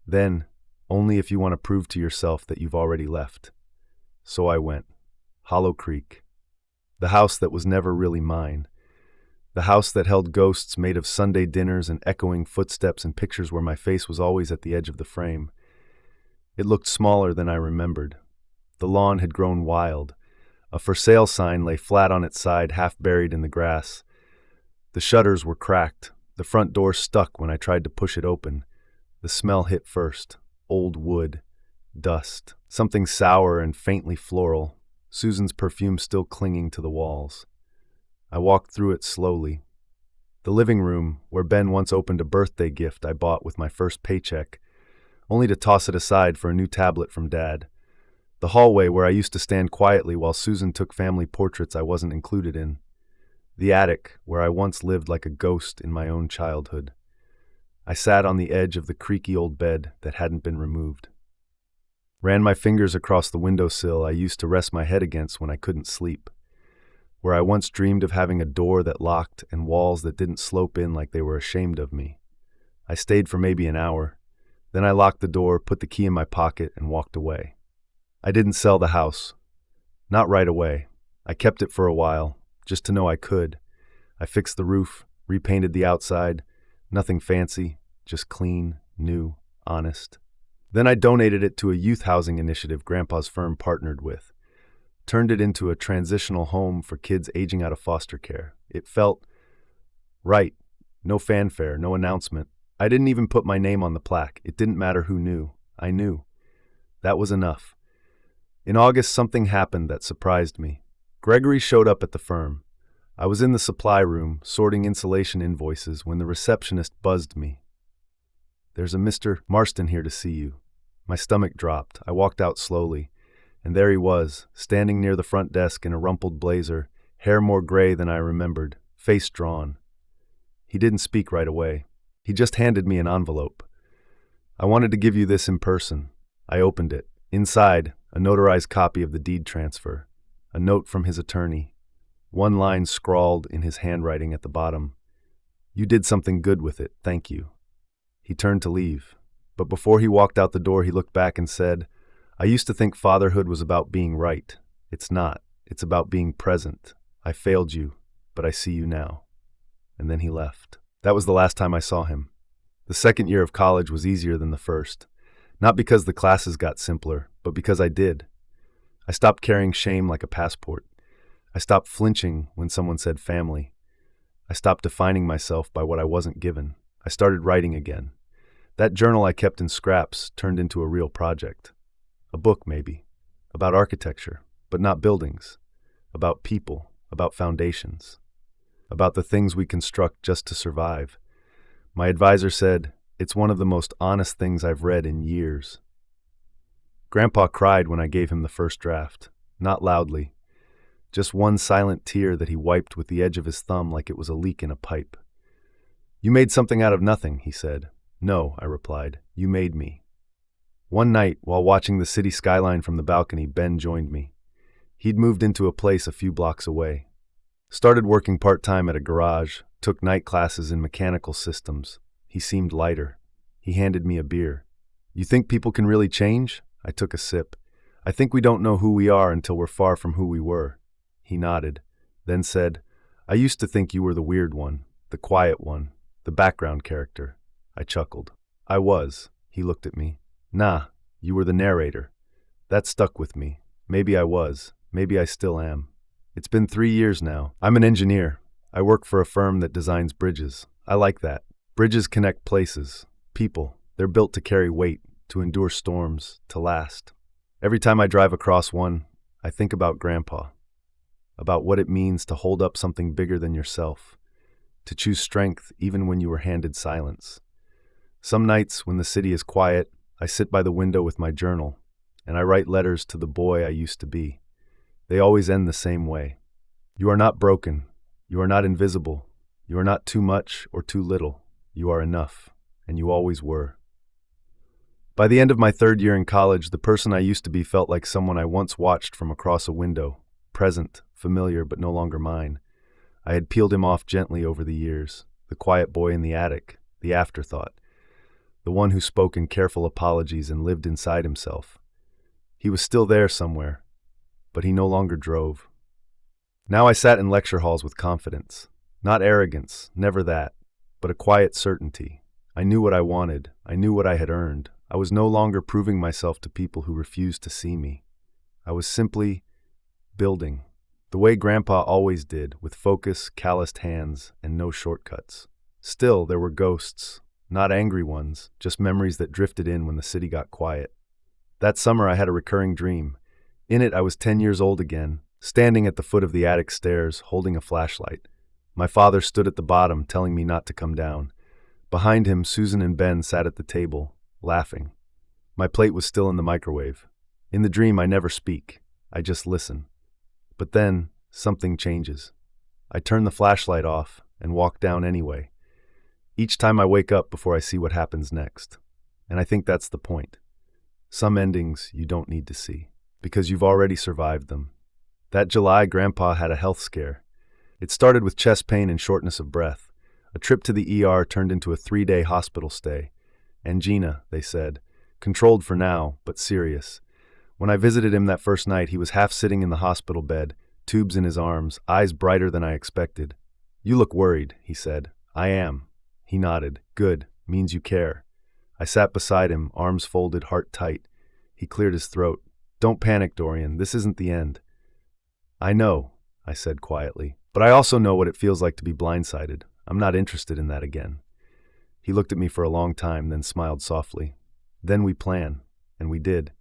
Then, "Only if you want to prove to yourself that you've already left." So I went. Hollow Creek. The house that was never really mine. The house that held ghosts made of Sunday dinners and echoing footsteps and pictures where my face was always at the edge of the frame. It looked smaller than I remembered. The lawn had grown wild. A for sale sign lay flat on its side, half buried in the grass. The shutters were cracked. The front door stuck when I tried to push it open. The smell hit first. Old wood. Dust. Something sour and faintly floral. Susan's perfume still clinging to the walls. I walked through it slowly. The living room, where Ben once opened a birthday gift I bought with my first paycheck, only to toss it aside for a new tablet from Dad. The hallway where I used to stand quietly while Susan took family portraits I wasn't included in. The attic, where I once lived like a ghost in my own childhood. I sat on the edge of the creaky old bed that hadn't been removed. Ran my fingers across the windowsill I used to rest my head against when I couldn't sleep. Where I once dreamed of having a door that locked and walls that didn't slope in like they were ashamed of me. I stayed for maybe an hour. Then I locked the door, put the key in my pocket, and walked away. I didn't sell the house. Not right away. I kept it for a while, just to know I could. I fixed the roof, repainted the outside. Nothing fancy, just clean, new, honest. Then I donated it to a youth housing initiative Grandpa's firm partnered with. Turned it into a transitional home for kids aging out of foster care. It felt right. No fanfare, no announcement. I didn't even put my name on the plaque. It didn't matter who knew. I knew. That was enough. In August, something happened that surprised me. Gregory showed up at the firm. I was in the supply room, sorting insulation invoices, when the receptionist buzzed me. "There's a Mr. Marston here to see you." My stomach dropped. I walked out slowly, and there he was, standing near the front desk in a rumpled blazer, hair more gray than I remembered, face drawn. He didn't speak right away. He just handed me an envelope. "I wanted to give you this in person." I opened it. Inside, a notarized copy of the deed transfer, a note from his attorney. One line scrawled in his handwriting at the bottom. "You did something good with it, thank you." He turned to leave, but before he walked out the door, he looked back and said, "I used to think fatherhood was about being right. It's not. It's about being present. I failed you, but I see you now." And then he left. That was the last time I saw him. The second year of college was easier than the first. Not because the classes got simpler, but because I did. I stopped carrying shame like a passport. I stopped flinching when someone said family. I stopped defining myself by what I wasn't given. I started writing again. That journal I kept in scraps turned into a real project. A book, maybe. About architecture, but not buildings. About people, about foundations. About the things we construct just to survive. My advisor said, "It's one of the most honest things I've read in years." Grandpa cried when I gave him the first draft. Not loudly. Just one silent tear that he wiped with the edge of his thumb like it was a leak in a pipe. "You made something out of nothing," he said. "No," I replied. "You made me." One night, while watching the city skyline from the balcony, Ben joined me. He'd moved into a place a few blocks away. Started working part-time at a garage, took night classes in mechanical systems. He seemed lighter. He handed me a beer. "You think people can really change?" I took a sip. "I think we don't know who we are until we're far from who we were." He nodded, then said, "I used to think you were the weird one, the quiet one, the background character." I chuckled. "I was." He looked at me. "Nah, you were the narrator." That stuck with me. Maybe I was. Maybe I still am. It's been 3 years now. I'm an engineer. I work for a firm that designs bridges. I like that. Bridges connect places, people. They're built to carry weight, to endure storms, to last. Every time I drive across one, I think about Grandpa. About what it means to hold up something bigger than yourself, to choose strength even when you were handed silence. Some nights, when the city is quiet, I sit by the window with my journal, and I write letters to the boy I used to be. They always end the same way. "You are not broken. You are not invisible. You are not too much or too little. You are enough, and you always were." By the end of my 3rd year in college, the person I used to be felt like someone I once watched from across a window, present, familiar, but no longer mine. I had peeled him off gently over the years, the quiet boy in the attic, the afterthought, the one who spoke in careful apologies and lived inside himself. He was still there somewhere, but he no longer drove. Now I sat in lecture halls with confidence. Not arrogance, never that, but a quiet certainty. I knew what I wanted. I knew what I had earned. I was no longer proving myself to people who refused to see me. I was simply building, the way Grandpa always did, with focus, calloused hands, and no shortcuts. Still, there were ghosts, not angry ones, just memories that drifted in when the city got quiet. That summer I had a recurring dream. In it, I was 10 years old again, standing at the foot of the attic stairs, holding a flashlight. My father stood at the bottom, telling me not to come down. Behind him, Susan and Ben sat at the table, laughing. My plate was still in the microwave. In the dream, I never speak. I just listen. But then, something changes. I turn the flashlight off and walk down anyway. Each time I wake up before I see what happens next. And I think that's the point. Some endings you don't need to see, because you've already survived them. That July, Grandpa had a health scare. It started with chest pain and shortness of breath. A trip to the ER turned into a 3-day hospital stay. Angina, they said. Controlled for now, but serious. When I visited him that first night, he was half sitting in the hospital bed, tubes in his arms, eyes brighter than I expected. "You look worried," he said. "I am." He nodded. "Good. Means you care." I sat beside him, arms folded, heart tight. He cleared his throat. "Don't panic, Dorian. This isn't the end." "I know," I said quietly. "But I also know what it feels like to be blindsided. I'm not interested in that again." He looked at me for a long time, then smiled softly. "Then we plan." And we did.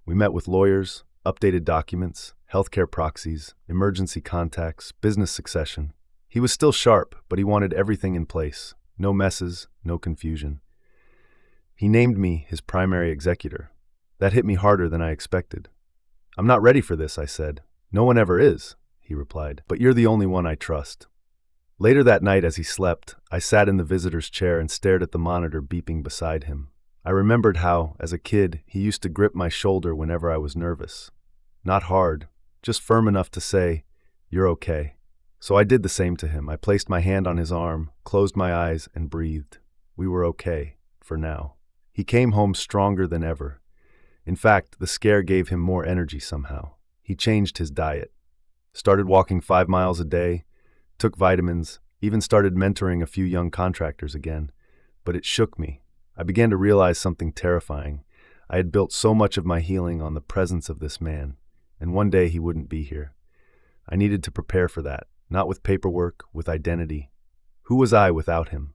We met with lawyers, updated documents, healthcare proxies, emergency contacts, business succession. He was still sharp, but he wanted everything in place. No messes, no confusion. He named me his primary executor. That hit me harder than I expected. "I'm not ready for this," I said. "No one ever is," he replied. "But you're the only one I trust." Later that night, as he slept, I sat in the visitor's chair and stared at the monitor beeping beside him. I remembered how, as a kid, he used to grip my shoulder whenever I was nervous. Not hard, just firm enough to say, "You're okay." So I did the same to him. I placed my hand on his arm, closed my eyes, and breathed. We were okay, for now. He came home stronger than ever. In fact, the scare gave him more energy somehow. He changed his diet. Started walking 5 miles a day, took vitamins, even started mentoring a few young contractors again. But it shook me. I began to realize something terrifying. I had built so much of my healing on the presence of this man, and one day he wouldn't be here. I needed to prepare for that, not with paperwork, with identity. Who was I without him?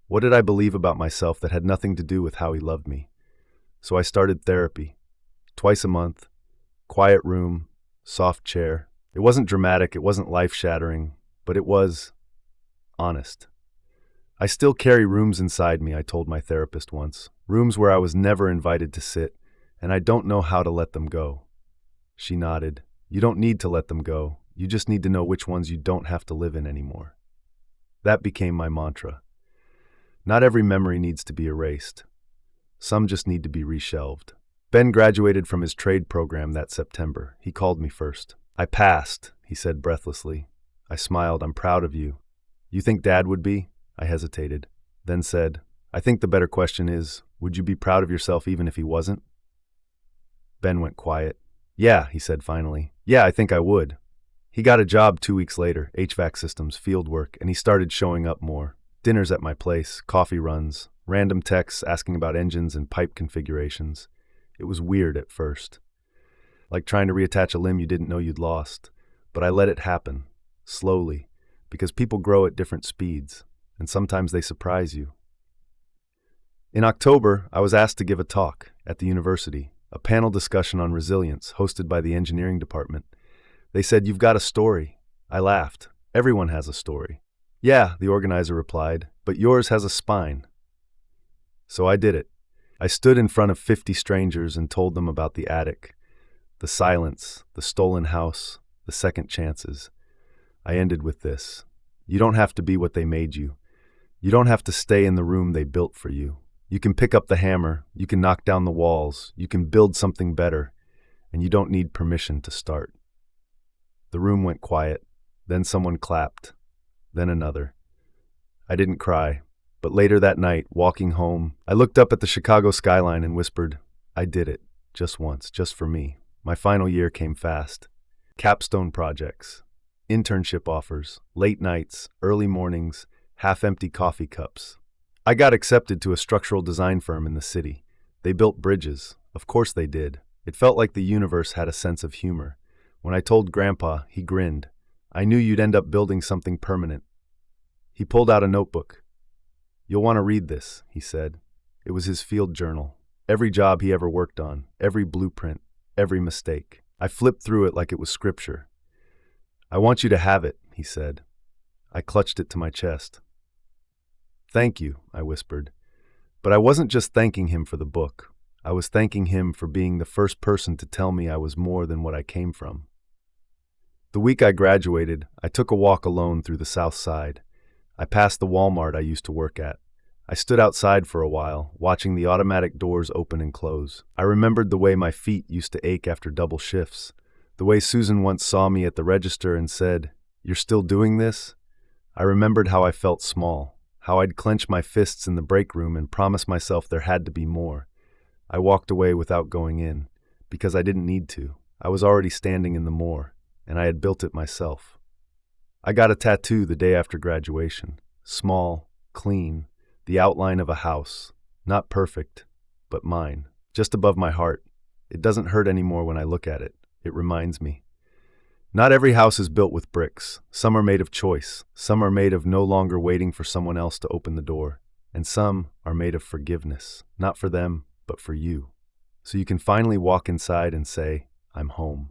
What did I believe about myself that had nothing to do with how he loved me? So I started therapy. Twice a month. Quiet room, soft chair. It wasn't dramatic, it wasn't life-shattering, but it was honest. "I still carry rooms inside me," I told my therapist once. "Rooms where I was never invited to sit, and I don't know how to let them go." She nodded. "You don't need to let them go. You just need to know which ones you don't have to live in anymore." That became my mantra. Not every memory needs to be erased. Some just need to be reshelved. Ben graduated from his trade program that September. He called me first. "I passed," he said breathlessly. I smiled. "I'm proud of you." "You think Dad would be?" I hesitated, then said, "I think the better question is, would you be proud of yourself even if he wasn't?" Ben went quiet. "Yeah," he said finally. "Yeah, I think I would." He got a job 2 weeks later, HVAC systems, field work, and he started showing up more. Dinners at my place, coffee runs, random texts asking about engines and pipe configurations. It was weird at first. Like trying to reattach a limb you didn't know you'd lost. But I let it happen, slowly, because people grow at different speeds, and sometimes they surprise you. In October, I was asked to give a talk at the university, a panel discussion on resilience hosted by the engineering department. They said, "You've got a story." I laughed. "Everyone has a story." "Yeah," the organizer replied, "but yours has a spine." So I did it. I stood in front of 50 strangers and told them about the attic, the silence, the stolen house, the second chances. I ended with this. You don't have to be what they made you. You don't have to stay in the room they built for you. You can pick up the hammer, you can knock down the walls, you can build something better, and you don't need permission to start. The room went quiet, then someone clapped, then another. I didn't cry, but later that night, walking home, I looked up at the Chicago skyline and whispered, "I did it, just once, just for me." My final year came fast. Capstone projects, internship offers, late nights, early mornings, half-empty coffee cups. I got accepted to a structural design firm in the city. They built bridges. Of course they did. It felt like the universe had a sense of humor. When I told Grandpa, he grinned. "I knew you'd end up building something permanent." He pulled out a notebook. "You'll want to read this," he said. It was his field journal. Every job he ever worked on, every blueprint, every mistake. I flipped through it like it was scripture. "I want you to have it," he said. I clutched it to my chest. "Thank you," I whispered. But I wasn't just thanking him for the book. I was thanking him for being the first person to tell me I was more than what I came from. The week I graduated, I took a walk alone through the South Side. I passed the Walmart I used to work at. I stood outside for a while, watching the automatic doors open and close. I remembered the way my feet used to ache after double shifts, the way Susan once saw me at the register and said, "You're still doing this?" I remembered how I felt small, how I'd clench my fists in the break room and promise myself there had to be more. I walked away without going in, because I didn't need to. I was already standing in the more, and I had built it myself. I got a tattoo the day after graduation. Small, clean, the outline of a house. Not perfect, but mine. Just above my heart. It doesn't hurt anymore when I look at it. It reminds me. Not every house is built with bricks. Some are made of choice. Some are made of no longer waiting for someone else to open the door. And some are made of forgiveness. Not for them, but for you. So you can finally walk inside and say, I'm home.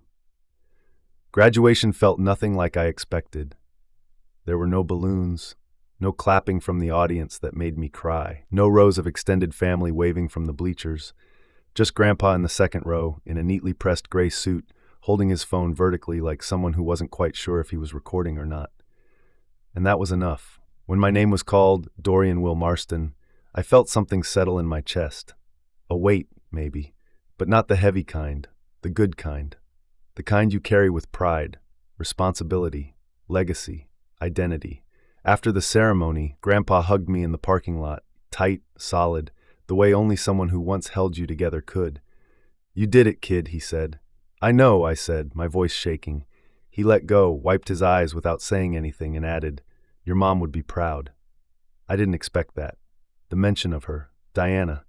Graduation felt nothing like I expected. There were no balloons, no clapping from the audience that made me cry, no rows of extended family waving from the bleachers, just Grandpa in the second row in a neatly pressed gray suit, holding his phone vertically like someone who wasn't quite sure if he was recording or not. And that was enough. When my name was called, Dorian Will Marston, I felt something settle in my chest. A weight, maybe, but not the heavy kind, the good kind. The kind you carry with pride, responsibility, legacy, identity. After the ceremony, Grandpa hugged me in the parking lot, tight, solid, the way only someone who once held you together could. You did it, kid, he said. I know, I said, my voice shaking. He let go, wiped his eyes without saying anything, and added, Your mom would be proud. I didn't expect that. The mention of her, Diana.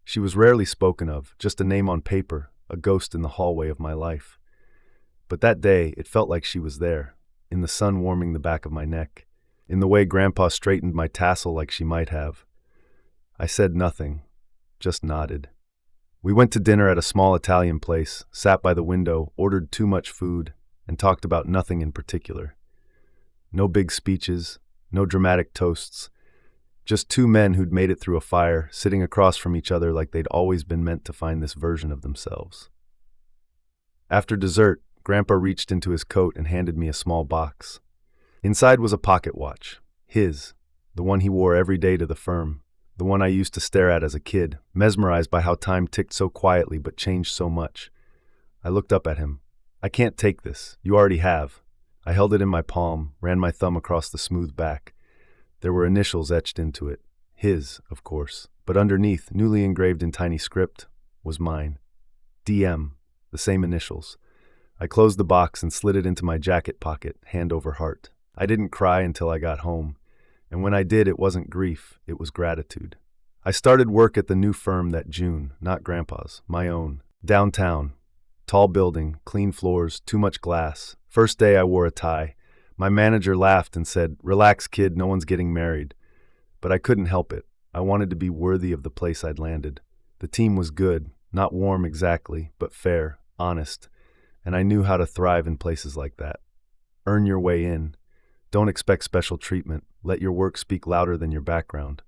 She was rarely spoken of, just a name on paper, a ghost in the hallway of my life. But that day, it felt like she was there, in the sun warming the back of my neck, in the way Grandpa straightened my tassel like she might have. I said nothing, just nodded. We went to dinner at a small Italian place, sat by the window, ordered too much food, and talked about nothing in particular. No big speeches, no dramatic toasts, just two men who'd made it through a fire, sitting across from each other like they'd always been meant to find this version of themselves. After dessert, Grandpa reached into his coat and handed me a small box. Inside was a pocket watch, his, the one he wore every day to the firm, the one I used to stare at as a kid, mesmerized by how time ticked so quietly but changed so much. I looked up at him. I can't take this. You already have. I held it in my palm, ran my thumb across the smooth back. There were initials etched into it. His, of course, but underneath, newly engraved in tiny script, was mine. DM, the same initials. I closed the box and slid it into my jacket pocket, hand over heart. I didn't cry until I got home, and when I did, it wasn't grief, it was gratitude. I started work at the new firm that June, not Grandpa's, my own. Downtown. Tall building, clean floors, too much glass. First day I wore a tie. My manager laughed and said, Relax, kid, no one's getting married. But I couldn't help it. I wanted to be worthy of the place I'd landed. The team was good, not warm exactly, but fair, honest. And I knew how to thrive in places like that. Earn your way in. Don't expect special treatment. Let your work speak louder than your background.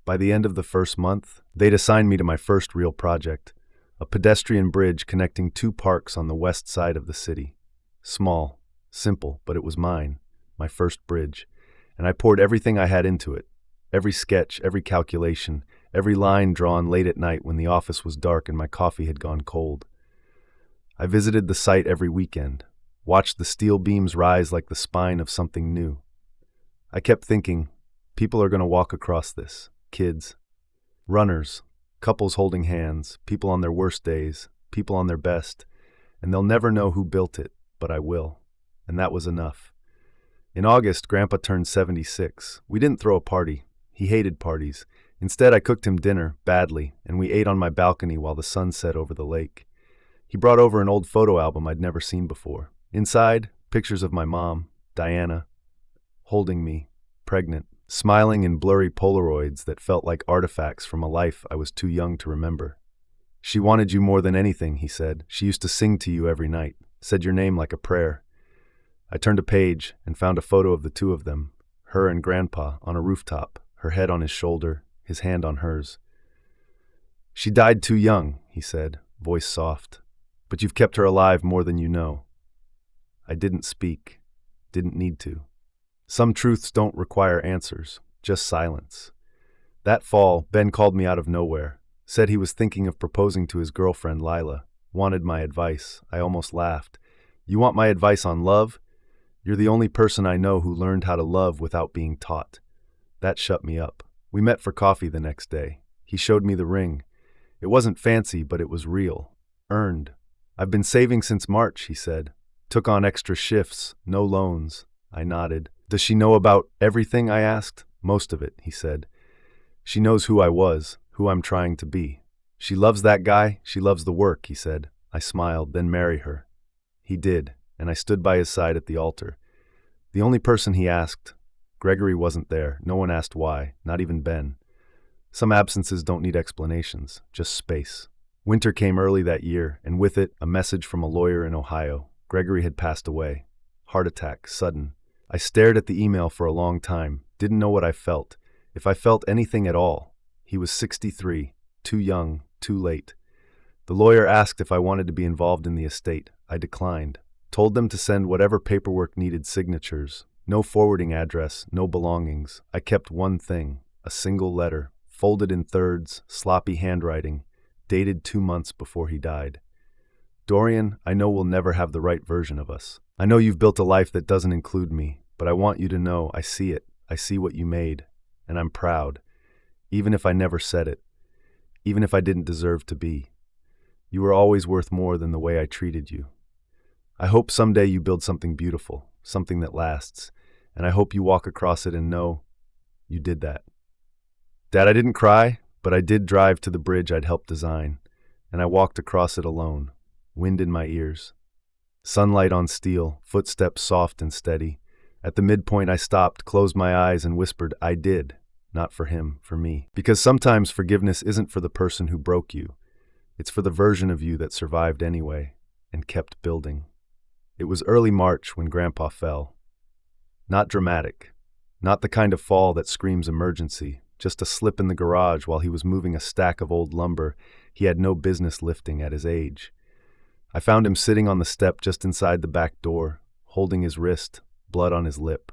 By the end of the first month, they'd assigned me to my first real project, a pedestrian bridge connecting two parks on the west side of the city. Small, simple, but it was mine, my first bridge, and I poured everything I had into it. Every sketch, every calculation, every line drawn late at night when the office was dark and my coffee had gone cold. I visited the site every weekend, watched the steel beams rise like the spine of something new. I kept thinking, people are going to walk across this, kids. Runners, couples holding hands, people on their worst days, people on their best, and they'll never know who built it, but I will. And that was enough. In August, Grandpa turned 76. We didn't throw a party. He hated parties. Instead, I cooked him dinner, badly, and we ate on my balcony while the sun set over the lake. He brought over an old photo album I'd never seen before. Inside, pictures of my mom, Diana, holding me, pregnant, smiling in blurry Polaroids that felt like artifacts from a life I was too young to remember. She wanted you more than anything, he said. She used to sing to you every night, said your name like a prayer. I turned a page and found a photo of the two of them, her and Grandpa, on a rooftop, her head on his shoulder, his hand on hers. She died too young, he said, voice soft. But you've kept her alive more than you know. I didn't speak, didn't need to. Some truths don't require answers, just silence. That fall, Ben called me out of nowhere, said he was thinking of proposing to his girlfriend, Lila, wanted my advice. I almost laughed. You want my advice on love? You're the only person I know who learned how to love without being taught. That shut me up. We met for coffee the next day. He showed me the ring. It wasn't fancy, but it was real. Earned. I've been saving since March, he said. Took on extra shifts, no loans. I nodded. Does she know about everything? I asked. Most of it, he said. She knows who I was, who I'm trying to be. She loves that guy, she loves the work, he said. I smiled, then marry her. He did, and I stood by his side at the altar. The only person he asked. Gregory wasn't there. No one asked why, not even Ben. Some absences don't need explanations, just space. Winter came early that year, and with it, a message from a lawyer in Ohio. Gregory had passed away. Heart attack, sudden. I stared at the email for a long time, didn't know what I felt, if I felt anything at all. He was 63, too young, too late. The lawyer asked if I wanted to be involved in the estate. I declined. Told them to send whatever paperwork needed signatures. No forwarding address, no belongings. I kept one thing, a single letter, folded in thirds, sloppy handwriting, dated 2 months before he died. Dorian, I know we'll never have the right version of us. I know you've built a life that doesn't include me, but I want you to know I see it. I see what you made, and I'm proud, even if I never said it, even if I didn't deserve to be. You were always worth more than the way I treated you. I hope someday you build something beautiful, something that lasts, and I hope you walk across it and know you did that. Dad, I didn't cry, but I did drive to the bridge I'd helped design, and I walked across it alone, wind in my ears. Sunlight on steel, footsteps soft and steady. At the midpoint I stopped, closed my eyes, and whispered, I did. Not for him, for me. Because sometimes forgiveness isn't for the person who broke you. It's for the version of you that survived anyway, and kept building. It was early March when Grandpa fell. Not dramatic. Not the kind of fall that screams emergency. Just a slip in the garage while he was moving a stack of old lumber he had no business lifting at his age. I found him sitting on the step just inside the back door, holding his wrist, blood on his lip.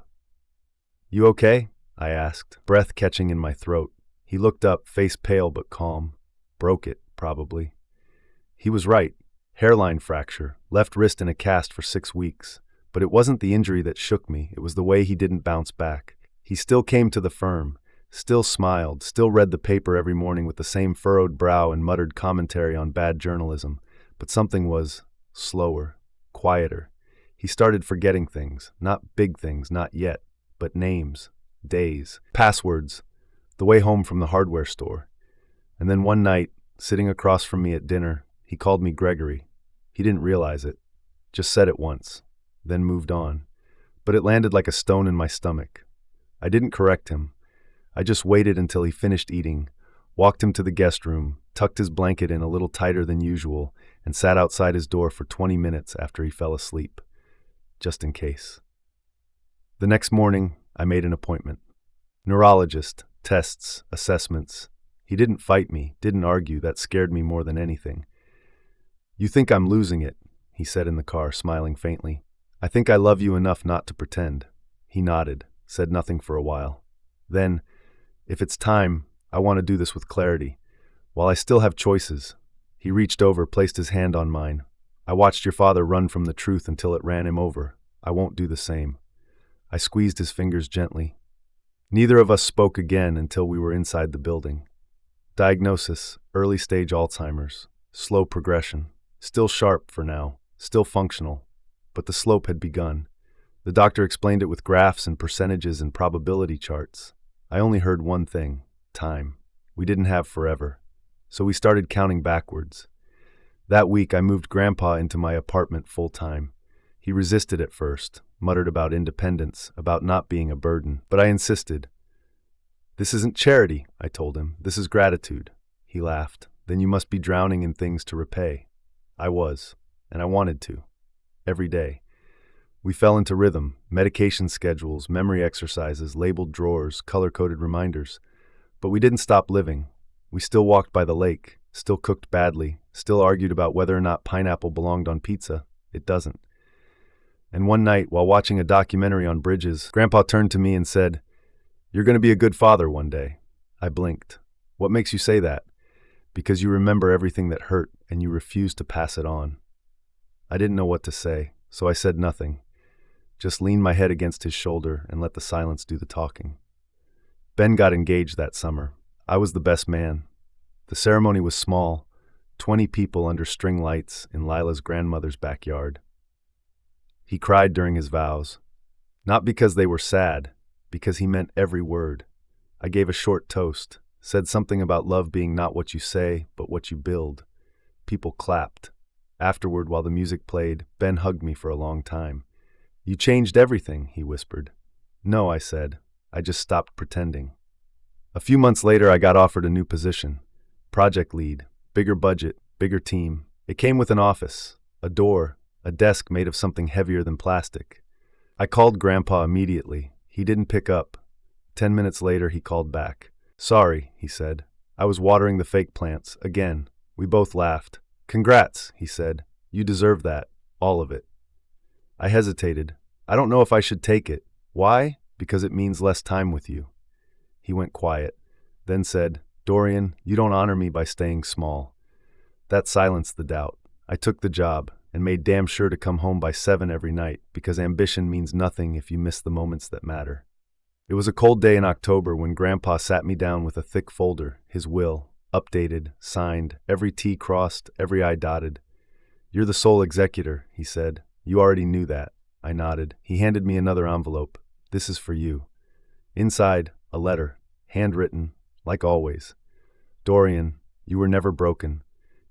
You okay? I asked, breath catching in my throat. He looked up, face pale but calm. Broke it, probably. He was right. Hairline fracture, left wrist in a cast for 6 weeks. But it wasn't the injury that shook me, it was the way he didn't bounce back. He still came to the firm, still smiled, still read the paper every morning with the same furrowed brow and muttered commentary on bad journalism. But something was slower, quieter. He started forgetting things, not big things, not yet, but names, days, passwords, the way home from the hardware store. And then one night, sitting across from me at dinner, he called me Gregory. He didn't realize it, just said it once, then moved on. But it landed like a stone in my stomach. I didn't correct him. I just waited until he finished eating, walked him to the guest room, tucked his blanket in a little tighter than usual, and sat outside his door for 20 minutes after he fell asleep, just in case. The next morning, I made an appointment. Neurologist, tests, assessments. He didn't fight me, didn't argue. That scared me more than anything. You think I'm losing it, he said in the car, smiling faintly. I think I love you enough not to pretend. He nodded, said nothing for a while. Then, if it's time, I want to do this with clarity. While I still have choices. He reached over, placed his hand on mine. I watched your father run from the truth until it ran him over. I won't do the same. I squeezed his fingers gently. Neither of us spoke again until we were inside the building. Diagnosis, early stage Alzheimer's. Slow progression. Still sharp for now. Still functional. But the slope had begun. The doctor explained it with graphs and percentages and probability charts. I only heard one thing. Time. We didn't have forever. So we started counting backwards. That week I moved Grandpa into my apartment full-time. He resisted at first, muttered about independence, about not being a burden, but I insisted. This isn't charity, I told him. This is gratitude. He laughed. Then you must be drowning in things to repay. I was, and I wanted to. Every day. We fell into rhythm, medication schedules, memory exercises, labeled drawers, color-coded reminders. But we didn't stop living. We still walked by the lake, still cooked badly, still argued about whether or not pineapple belonged on pizza. It doesn't. And one night, while watching a documentary on bridges, Grandpa turned to me and said, You're going to be a good father one day. I blinked. What makes you say that? Because you remember everything that hurt and you refuse to pass it on. I didn't know what to say, so I said nothing. Just leaned my head against his shoulder and let the silence do the talking. Ben got engaged that summer. I was the best man. The ceremony was small, 20 people under string lights in Lila's grandmother's backyard. He cried during his vows, not because they were sad, because he meant every word. I gave a short toast, said something about love being not what you say, but what you build. People clapped. Afterward, while the music played, Ben hugged me for a long time. "You changed everything," he whispered. "No," I said. "I just stopped pretending." A few months later, I got offered a new position. Project lead, bigger budget, bigger team. It came with an office, a door, a desk made of something heavier than plastic. I called Grandpa immediately. He didn't pick up. 10 minutes later, he called back. "Sorry," he said. "I was watering the fake plants, again." We both laughed. "Congrats," he said. "You deserve that. All of it." I hesitated. "I don't know if I should take it." "Why?" "Because it means less time with you." He went quiet, then said, "Dorian, you don't honor me by staying small." That silenced the doubt. I took the job and made damn sure to come home by 7 every night, because ambition means nothing if you miss the moments that matter. It was a cold day in October when Grandpa sat me down with a thick folder, his will, updated, signed, every T crossed, every I dotted. "You're the sole executor," he said. "You already knew that." I nodded. He handed me another envelope. "This is for you." Inside, a letter, handwritten, like always. "Dorian, you were never broken.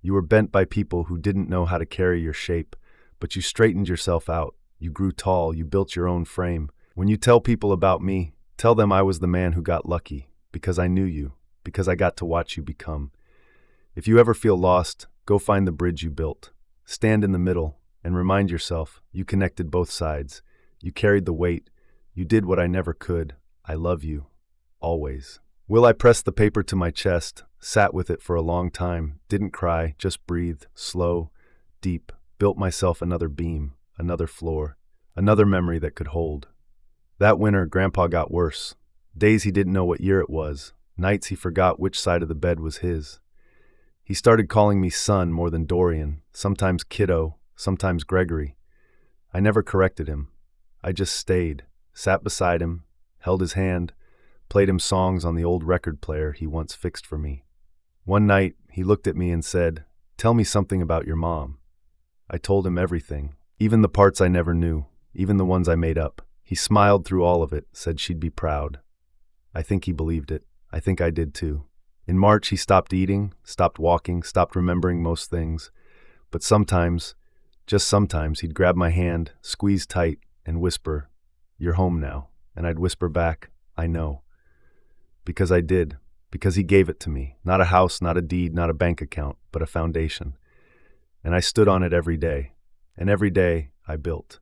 You were bent by people who didn't know how to carry your shape, but you straightened yourself out. You grew tall. You built your own frame. When you tell people about me, tell them I was the man who got lucky, because I knew you, because I got to watch you become. If you ever feel lost, go find the bridge you built. Stand in the middle and remind yourself you connected both sides. You carried the weight. You did what I never could. I love you. Always." Will I pressed the paper to my chest, sat with it for a long time, didn't cry, just breathed, slow, deep, built myself another beam, another floor, another memory that could hold. That winter, Grandpa got worse. Days he didn't know what year it was, nights he forgot which side of the bed was his. He started calling me son more than Dorian, sometimes kiddo, sometimes Gregory. I never corrected him. I just stayed, sat beside him, held his hand, played him songs on the old record player he once fixed for me. One night, he looked at me and said, "Tell me something about your mom." I told him everything, even the parts I never knew, even the ones I made up. He smiled through all of it, said she'd be proud. I think he believed it. I think I did too. In March, he stopped eating, stopped walking, stopped remembering most things. But sometimes, just sometimes, he'd grab my hand, squeeze tight, and whisper, "You're home now." And I'd whisper back, "I know." Because I did. Because he gave it to me. Not a house, not a deed, not a bank account, but a foundation. And I stood on it every day. And every day, I built.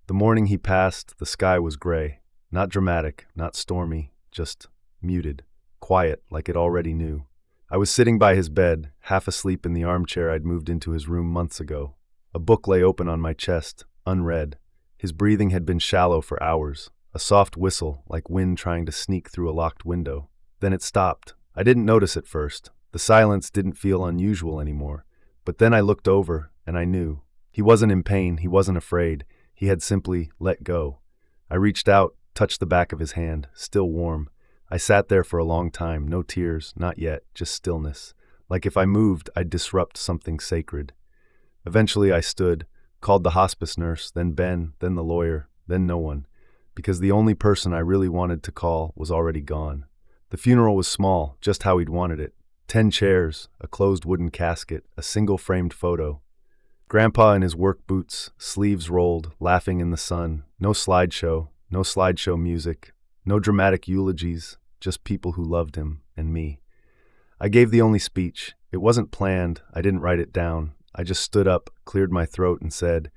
The morning he passed, the sky was gray. Not dramatic, not stormy, just muted, quiet, like it already knew. I was sitting by his bed, half asleep in the armchair I'd moved into his room months ago. A book lay open on my chest, unread. His breathing had been shallow for hours. A soft whistle, like wind trying to sneak through a locked window. Then it stopped. I didn't notice at first. The silence didn't feel unusual anymore. But then I looked over, and I knew. He wasn't in pain, he wasn't afraid. He had simply let go. I reached out, touched the back of his hand, still warm. I sat there for a long time, no tears, not yet, just stillness. Like if I moved, I'd disrupt something sacred. Eventually I stood, called the hospice nurse, then Ben, then the lawyer, then no one. Because the only person I really wanted to call was already gone. The funeral was small, just how he'd wanted it. 10 chairs, a closed wooden casket, a single framed photo. Grandpa in his work boots, sleeves rolled, laughing in the sun. No slideshow music, no dramatic eulogies, just people who loved him and me. I gave the only speech. It wasn't planned, I didn't write it down. I just stood up, cleared my throat and said,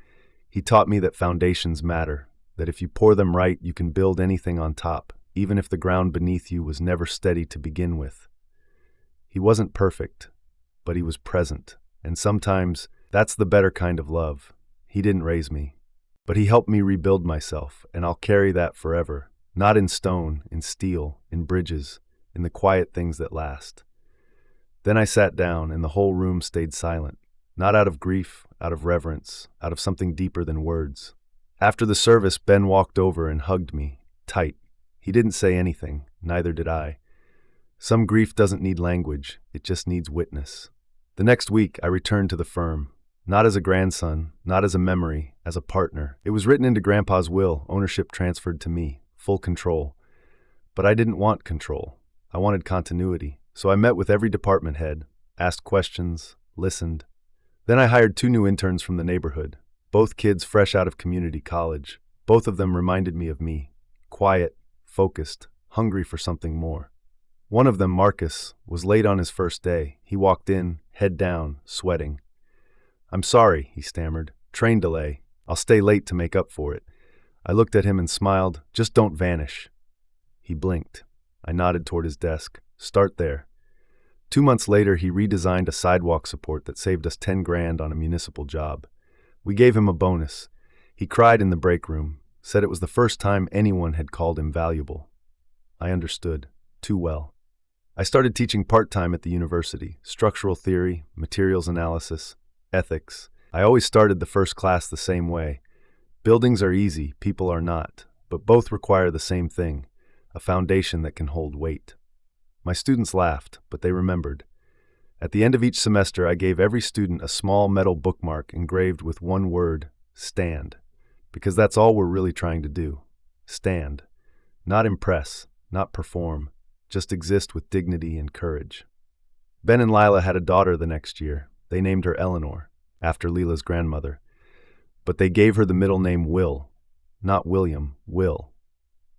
"He taught me that foundations matter. That if you pour them right, you can build anything on top, even if the ground beneath you was never steady to begin with." He wasn't perfect, but he was present. And sometimes, that's the better kind of love. He didn't raise me, but he helped me rebuild myself, and I'll carry that forever. Not in stone, in steel, in bridges, in the quiet things that last. Then I sat down, and the whole room stayed silent. Not out of grief, out of reverence, out of something deeper than words. After the service, Ben walked over and hugged me, tight. He didn't say anything, Neither did I. Some grief doesn't need language, it just needs witness. The next week, I returned to the firm. Not as a grandson, not as a memory, as a partner. It was written into Grandpa's will, ownership transferred to me, full control. But I didn't want control. I wanted continuity. So I met with every department head, asked questions, listened. Then I hired 2 new interns from the neighborhood, both kids fresh out of community college. Both of them reminded me of me, quiet, focused, hungry for something more. One of them, Marcus, was late on his first day. He walked in, head down, sweating. "I'm sorry," he stammered. "Train delay. I'll stay late to make up for it." I looked at him and smiled. "Just don't vanish." He blinked. I nodded toward his desk. "Start there." 2 months later, he redesigned a sidewalk support that saved us 10 grand on a municipal job. We gave him a bonus. He cried in the break room, said it was the first time anyone had called him valuable. I understood, too well. I started teaching part-time at the university, structural theory, materials analysis, ethics. I always started the first class the same way. Buildings are easy, people are not, but both require the same thing, a foundation that can hold weight. My students laughed, but they remembered. At the end of each semester, I gave every student a small metal bookmark engraved with one word, stand, because that's all we're really trying to do. Stand. Not impress, not perform, just exist with dignity and courage. Ben and Lila had a daughter the next year. They named her Eleanor, after Lila's grandmother. But they gave her the middle name Will, not William, Will.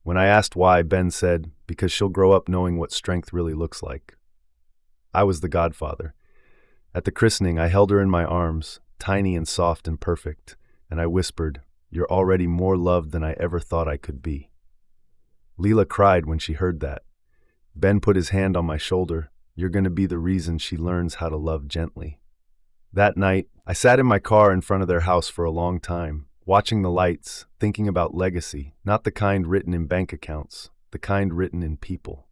When I asked why, Ben said, because she'll grow up knowing what strength really looks like. I was the godfather. At the christening, I held her in my arms, tiny and soft and perfect, and I whispered, "You're already more loved than I ever thought I could be." Lila cried when she heard that. Ben put his hand on my shoulder. "You're going to be the reason she learns how to love gently." That night, I sat in my car in front of their house for a long time, watching the lights, thinking about legacy, not the kind written in bank accounts, the kind written in people.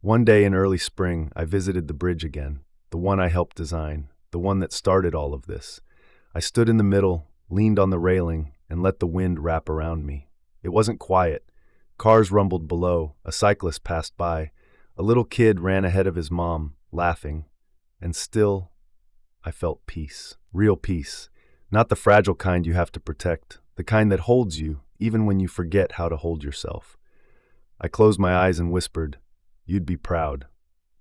One day in early spring, I visited the bridge again, the one I helped design, the one that started all of this. I stood in the middle, leaned on the railing, and let the wind wrap around me. It wasn't quiet. Cars rumbled below, a cyclist passed by, a little kid ran ahead of his mom, laughing, and still, I felt peace, real peace, not the fragile kind you have to protect, the kind that holds you even when you forget how to hold yourself. I closed my eyes and whispered, "You'd be proud."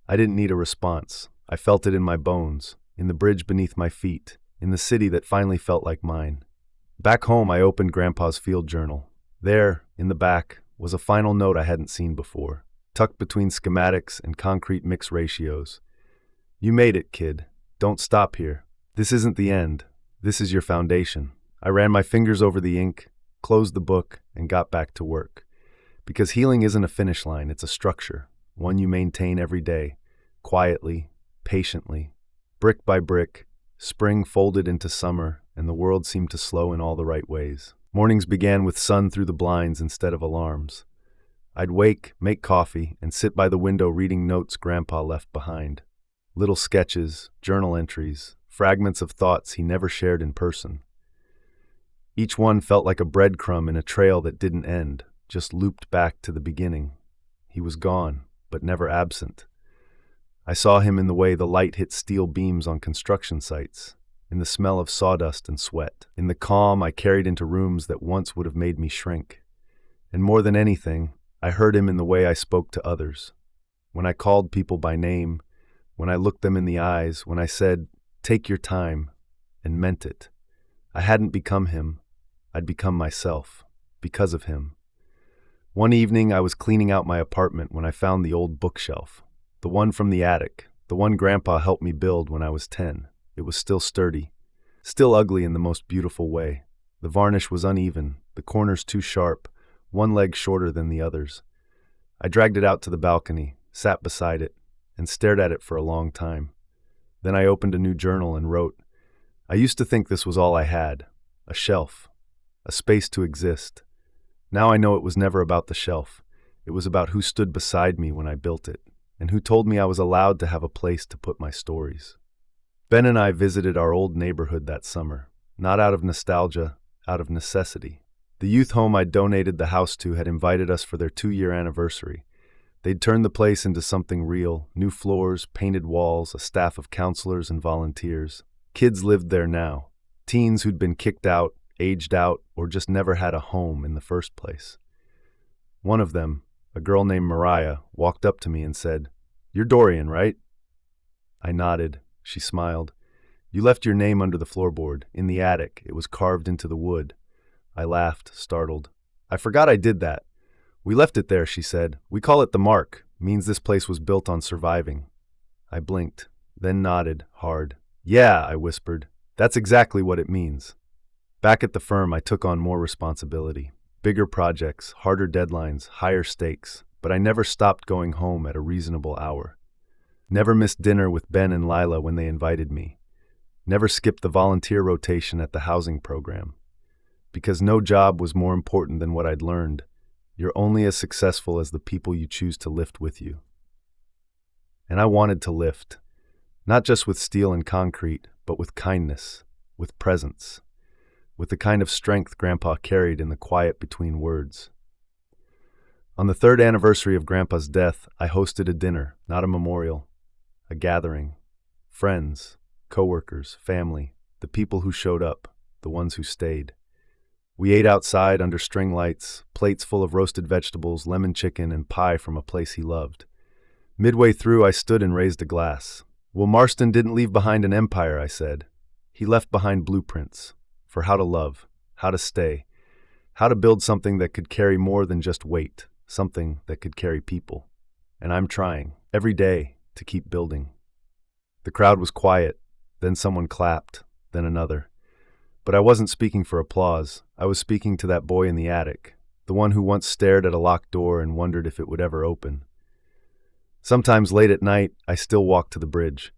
I didn't need a response. I felt it in my bones, in the bridge beneath my feet, in the city that finally felt like mine. Back home, I opened Grandpa's field journal. There, in the back, was a final note I hadn't seen before, tucked between schematics and concrete mix ratios. "You made it, kid. Don't stop here. This isn't the end. This is your foundation." I ran my fingers over the ink, closed the book, and got back to work. Because healing isn't a finish line, it's a structure, one you maintain every day, quietly, patiently, brick by brick. Spring folded into summer, and the world seemed to slow in all the right ways. Mornings began with sun through the blinds instead of alarms. I'd wake, make coffee, and sit by the window reading notes Grandpa left behind. Little sketches, journal entries, fragments of thoughts he never shared in person. Each one felt like a breadcrumb in a trail that didn't end, just looped back to the beginning. He was gone, but never absent. I saw him in the way the light hit steel beams on construction sites, in the smell of sawdust and sweat, in the calm I carried into rooms that once would have made me shrink. And more than anything, I heard him in the way I spoke to others. When I called people by name, when I looked them in the eyes, when I said, "Take your time," and meant it. I hadn't become him. I'd become myself, because of him. One evening, I was cleaning out my apartment when I found the old bookshelf, the one from the attic, the one Grandpa helped me build when I was 10. It was still sturdy, still ugly in the most beautiful way. The varnish was uneven, the corners too sharp, one leg shorter than the others. I dragged it out to the balcony, sat beside it, and stared at it for a long time. Then I opened a new journal and wrote, "I used to think this was all I had, a shelf, a space to exist. Now I know it was never about the shelf. It was about who stood beside me when I built it, and who told me I was allowed to have a place to put my stories." Ben and I visited our old neighborhood that summer, not out of nostalgia, out of necessity. The youth home I donated the house to had invited us for their 2-year anniversary. They'd turned the place into something real: new floors, painted walls, a staff of counselors and volunteers. Kids lived there now. Teens who'd been kicked out, aged out, or just never had a home in the first place. One of them, a girl named Mariah, walked up to me and said, "You're Dorian, right?" I nodded. She smiled. "You left your name under the floorboard, in the attic. It was carved into the wood." I laughed, startled. "I forgot I did that." "We left it there," she said. "We call it the mark. Means this place was built on surviving." I blinked, then nodded, hard. "Yeah," I whispered. "That's exactly what it means." Back at the firm, I took on more responsibility. Bigger projects, harder deadlines, higher stakes, but I never stopped going home at a reasonable hour. Never missed dinner with Ben and Lila when they invited me. Never skipped the volunteer rotation at the housing program. Because no job was more important than what I'd learned. You're only as successful as the people you choose to lift with you. And I wanted to lift, not just with steel and concrete, but with kindness, with presence, with the kind of strength Grandpa carried in the quiet between words. On the 3rd anniversary of Grandpa's death, I hosted a dinner, not a memorial, a gathering. Friends, coworkers, family, the people who showed up, the ones who stayed. We ate outside under string lights, plates full of roasted vegetables, lemon chicken, and pie from a place he loved. Midway through, I stood and raised a glass. "Well, Marston didn't leave behind an empire," I said. "He left behind blueprints for how to love, how to stay, how to build something that could carry more than just weight, something that could carry people. And I'm trying, every day, to keep building." The crowd was quiet, then someone clapped, then another. But I wasn't speaking for applause. I was speaking to that boy in the attic, the one who once stared at a locked door and wondered if it would ever open. Sometimes late at night, I still walk to the bridge,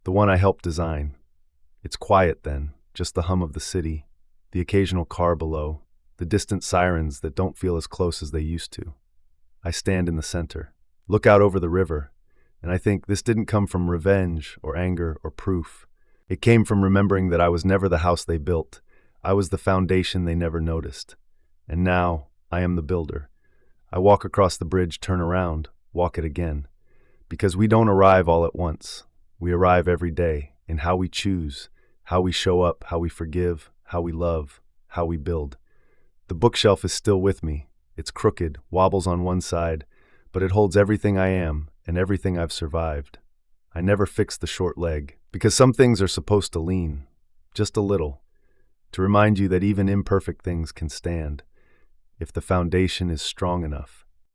the one I helped design. It's quiet then, just the hum of the city, the occasional car below, the distant sirens that don't feel as close as they used to. I stand in the center, look out over the river, and I think this didn't come from revenge or anger or proof. It came from remembering that I was never the house they built. I was the foundation they never noticed. And now, I am the builder. I walk across the bridge, turn around, walk it again. Because we don't arrive all at once. We arrive every day, in how we choose, how we show up, how we forgive, how we love, how we build. The bookshelf is still with me. It's crooked, wobbles on one side, but it holds everything I am and everything I've survived. I never fix the short leg, because some things are supposed to lean, just a little, to remind you that even imperfect things can stand, if the foundation is strong enough.